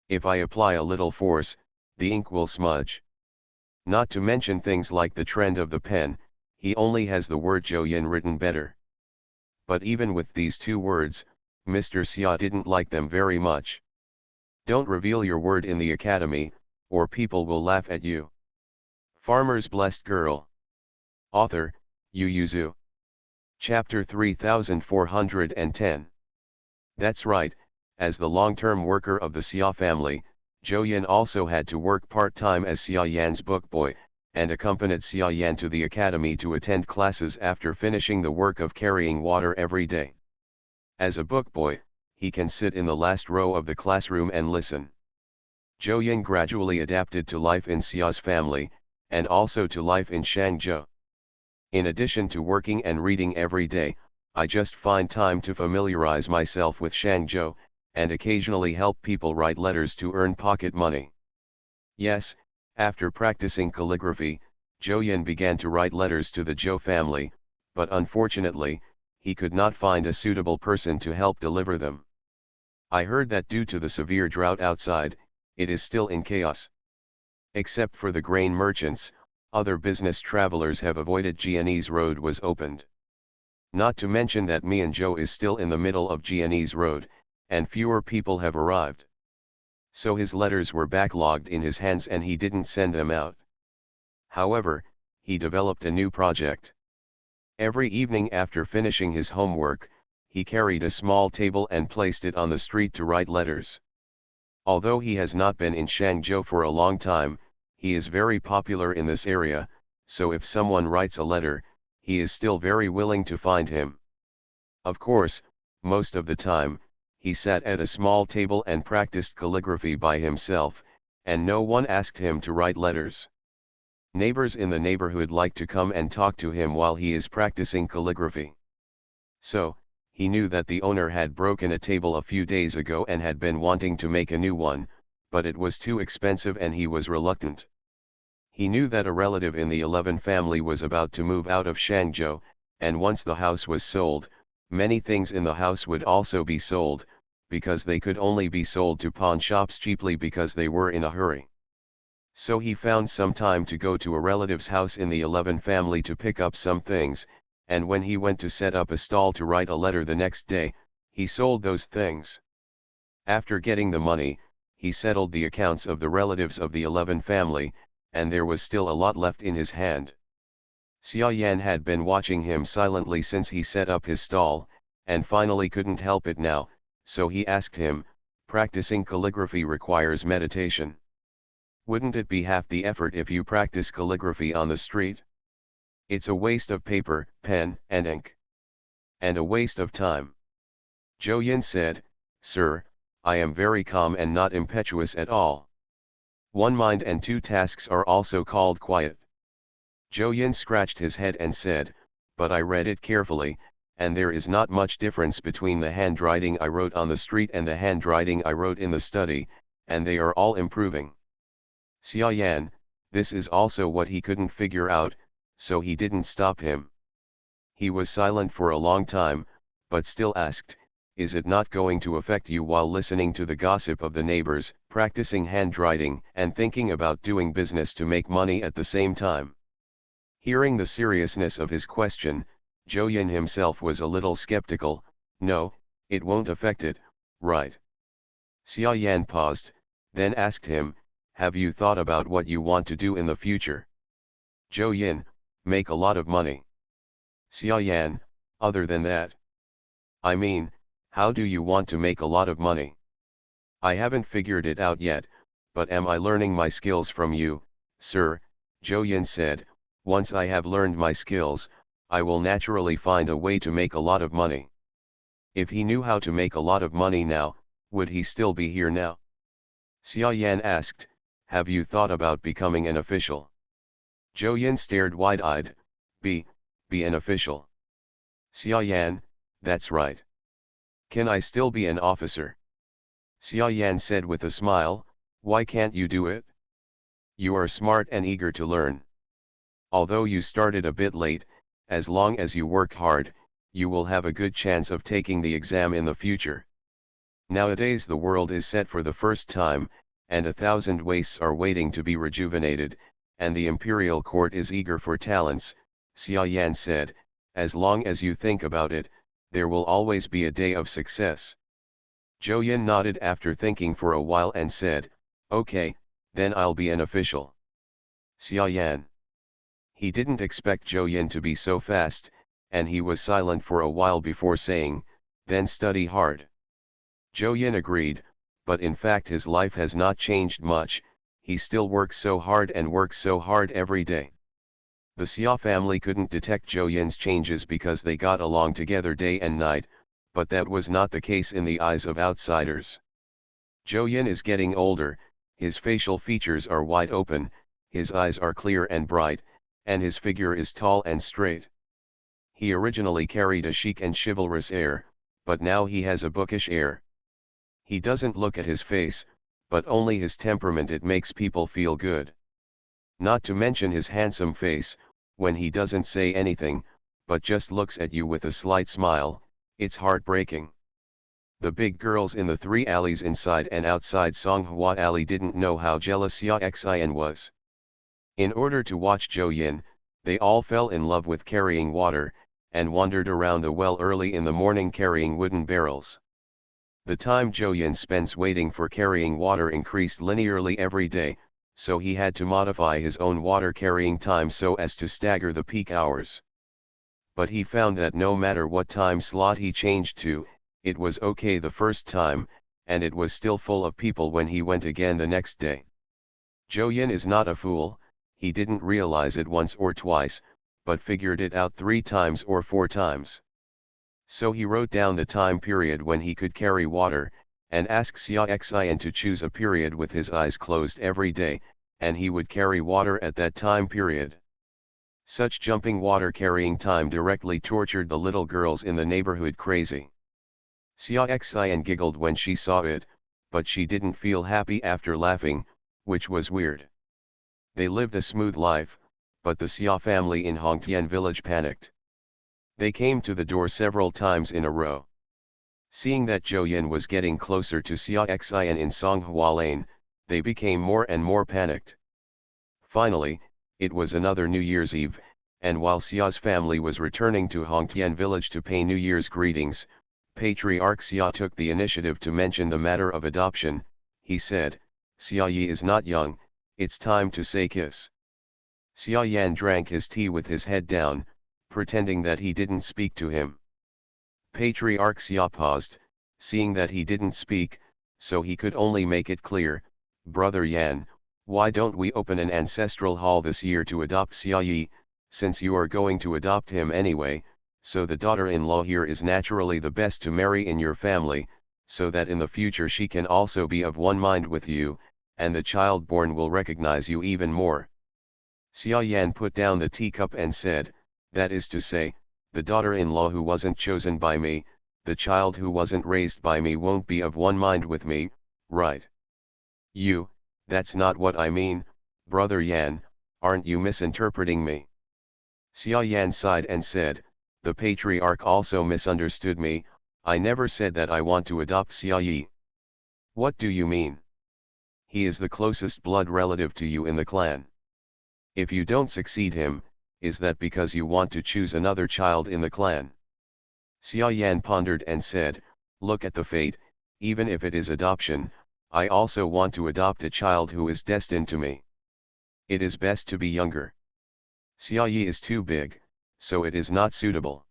If I apply a little force, the ink will smudge. Not to mention things like the trend of the pen, he only has the word Zhou Yin written better. But even with these two words, Mr. Xia didn't like them very much. Don't reveal your word in the academy, or people will laugh at you. Farmer's Blessed Girl. Author, Yu Yuzu. Chapter 3410. That's right, as the long-term worker of the Xia family, Zhou Yin also had to work part-time as Xia Yan's bookboy, and accompanied Xia Yan to the academy to attend classes after finishing the work of carrying water every day. As a bookboy, he can sit in the last row of the classroom and listen. Zhou Yin gradually adapted to life in Xia's family, and also to life in Shangzhou. In addition to working and reading every day, I just find time to familiarize myself with Shangzhou, and occasionally help people write letters to earn pocket money. Yes, after practicing calligraphy, Zhou Yin began to write letters to the Zhou family, but unfortunately, he could not find a suitable person to help deliver them. I heard that due to the severe drought outside, it is still in chaos. Except for the grain merchants, other business travelers have avoided Jianese Road was opened. Not to mention that Mianzhou is still in the middle of Jianese Road, and fewer people have arrived. So his letters were backlogged in his hands and he didn't send them out. However, he developed a new project. Every evening after finishing his homework, he carried a small table and placed it on the street to write letters. Although he has not been in Shangzhou for a long time, he is very popular in this area, so if someone writes a letter, he is still very willing to find him. Of course, most of the time, he sat at a small table and practiced calligraphy by himself, and no one asked him to write letters. Neighbors in the neighborhood like to come and talk to him while he is practicing calligraphy. So, he knew that the owner had broken a table a few days ago and had been wanting to make a new one, but it was too expensive and he was reluctant. He knew that a relative in the 11 family was about to move out of Shangzhou, and once the house was sold, many things in the house would also be sold, because they could only be sold to pawn shops cheaply because they were in a hurry. So he found some time to go to a relative's house in the 11 family to pick up some things, and when he went to set up a stall to write a letter the next day, he sold those things. After getting the money, he settled the accounts of the relatives of the 11 family, and there was still a lot left in his hand. Xia Yan had been watching him silently since he set up his stall, and finally couldn't help it now, so he asked him, practicing calligraphy requires meditation. Wouldn't it be half the effort if you practice calligraphy on the street? It's a waste of paper, pen, and ink. And a waste of time. Zhou Yin said, Sir, I am very calm and not impetuous at all. One mind and two tasks are also called quiet. Zhou Yin scratched his head and said, but I read it carefully, and there is not much difference between the handwriting I wrote on the street and the handwriting I wrote in the study, and they are all improving. Xia Yan, this is also what he couldn't figure out, so he didn't stop him. He was silent for a long time, but still asked, is it not going to affect you while listening to the gossip of the neighbors, practicing handwriting, and thinking about doing business to make money at the same time? Hearing the seriousness of his question, Zhou Yin himself was a little skeptical. No, it won't affect it, right? Xia Yan paused, then asked him, have you thought about what you want to do in the future? Zhou Yin, make a lot of money. Xia Yan, other than that? I mean, how do you want to make a lot of money? I haven't figured it out yet, but am I learning my skills from you, sir? Zhou Yin said, once I have learned my skills, I will naturally find a way to make a lot of money. If he knew how to make a lot of money now, would he still be here now? Xia Yan asked, have you thought about becoming an official? Zhou Yin stared wide-eyed. Be an official. Xia Yan, that's right. Can I still be an officer? Xia Yan said with a smile, why can't you do it? You are smart and eager to learn. Although you started a bit late, as long as you work hard, you will have a good chance of taking the exam in the future. Nowadays the world is set for the first time, and 1,000 wastes are waiting to be rejuvenated, and the imperial court is eager for talents, Xia Yan said. As long as you think about it, there will always be a day of success. Zhou Yin nodded after thinking for a while and said, okay, then I'll be an official. Xia Yan. He didn't expect Zhou Yin to be so fast, and he was silent for a while before saying, then study hard. Zhou Yin agreed, but in fact his life has not changed much, he still works so hard and works so hard every day. The Xia family couldn't detect Zhou Yin's changes because they got along together day and night, but that was not the case in the eyes of outsiders. Zhou Yin is getting older, his facial features are wide open, his eyes are clear and bright, and his figure is tall and straight. He originally carried a chic and chivalrous air, but now he has a bookish air. He doesn't look at his face, but only his temperament. It makes people feel good. Not to mention his handsome face, when he doesn't say anything, but just looks at you with a slight smile, it's heartbreaking. The big girls in the 3 alleys inside and outside Songhua Alley didn't know how jealous Xia Xian was. In order to watch Zhou Yin, they all fell in love with carrying water, and wandered around the well early in the morning carrying wooden barrels. The time Zhou Yin spends waiting for carrying water increased linearly every day, so he had to modify his own water carrying time so as to stagger the peak hours. But he found that no matter what time slot he changed to, it was okay the first time, and it was still full of people when he went again the next day. Zhou Yin is not a fool, he didn't realize it once or twice, but figured it out 3 times or 4 times. So he wrote down the time period when he could carry water, and asked Xia Xian to choose a period with his eyes closed every day, and he would carry water at that time period. Such jumping water carrying time directly tortured the little girls in the neighborhood crazy. Xia Xian giggled when she saw it, but she didn't feel happy after laughing, which was weird. They lived a smooth life, but the Xia family in Hongtian village panicked. They came to the door several times in a row. Seeing that Zhou Yin was getting closer to Xia Xian in Songhua Lane, they became more and more panicked. Finally, it was another New Year's Eve, and while Xia's family was returning to Hongtian village to pay New Year's greetings, Patriarch Xia took the initiative to mention the matter of adoption. He said, Xia Yi is not young, it's time to say kiss. Xia Yan drank his tea with his head down, pretending that he didn't speak to him. Patriarch Xia paused, seeing that he didn't speak, so he could only make it clear, Brother Yan, why don't we open an ancestral hall this year to adopt Xia Yi, since you are going to adopt him anyway, so the daughter-in-law here is naturally the best to marry in your family, so that in the future she can also be of one mind with you, and the child born will recognize you even more. Xia Yan put down the teacup and said, that is to say, the daughter-in-law who wasn't chosen by me, the child who wasn't raised by me won't be of one mind with me, right? That's not what I mean, Brother Yan, aren't you misinterpreting me? Xia Yan sighed and said, the patriarch also misunderstood me, I never said that I want to adopt Xia Yi. What do you mean? He is the closest blood relative to you in the clan. If you don't succeed him, is that because you want to choose another child in the clan? Xia Yan pondered and said, look at the fate, even if it is adoption, I also want to adopt a child who is destined to me. It is best to be younger. Xia Yi is too big, so it is not suitable.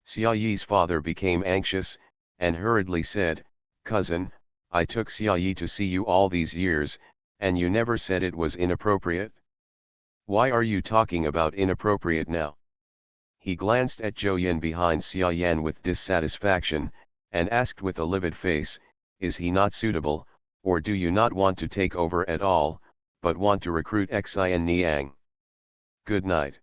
Xia Yi's father became anxious, and hurriedly said, cousin, I took Xia Yi to see you all these years, and you never said it was inappropriate? Why are you talking about inappropriate now? He glanced at Zhou Yin behind Xia Yan with dissatisfaction, and asked with a livid face, is he not suitable, or do you not want to take over at all, but want to recruit Xian Niang? Good night.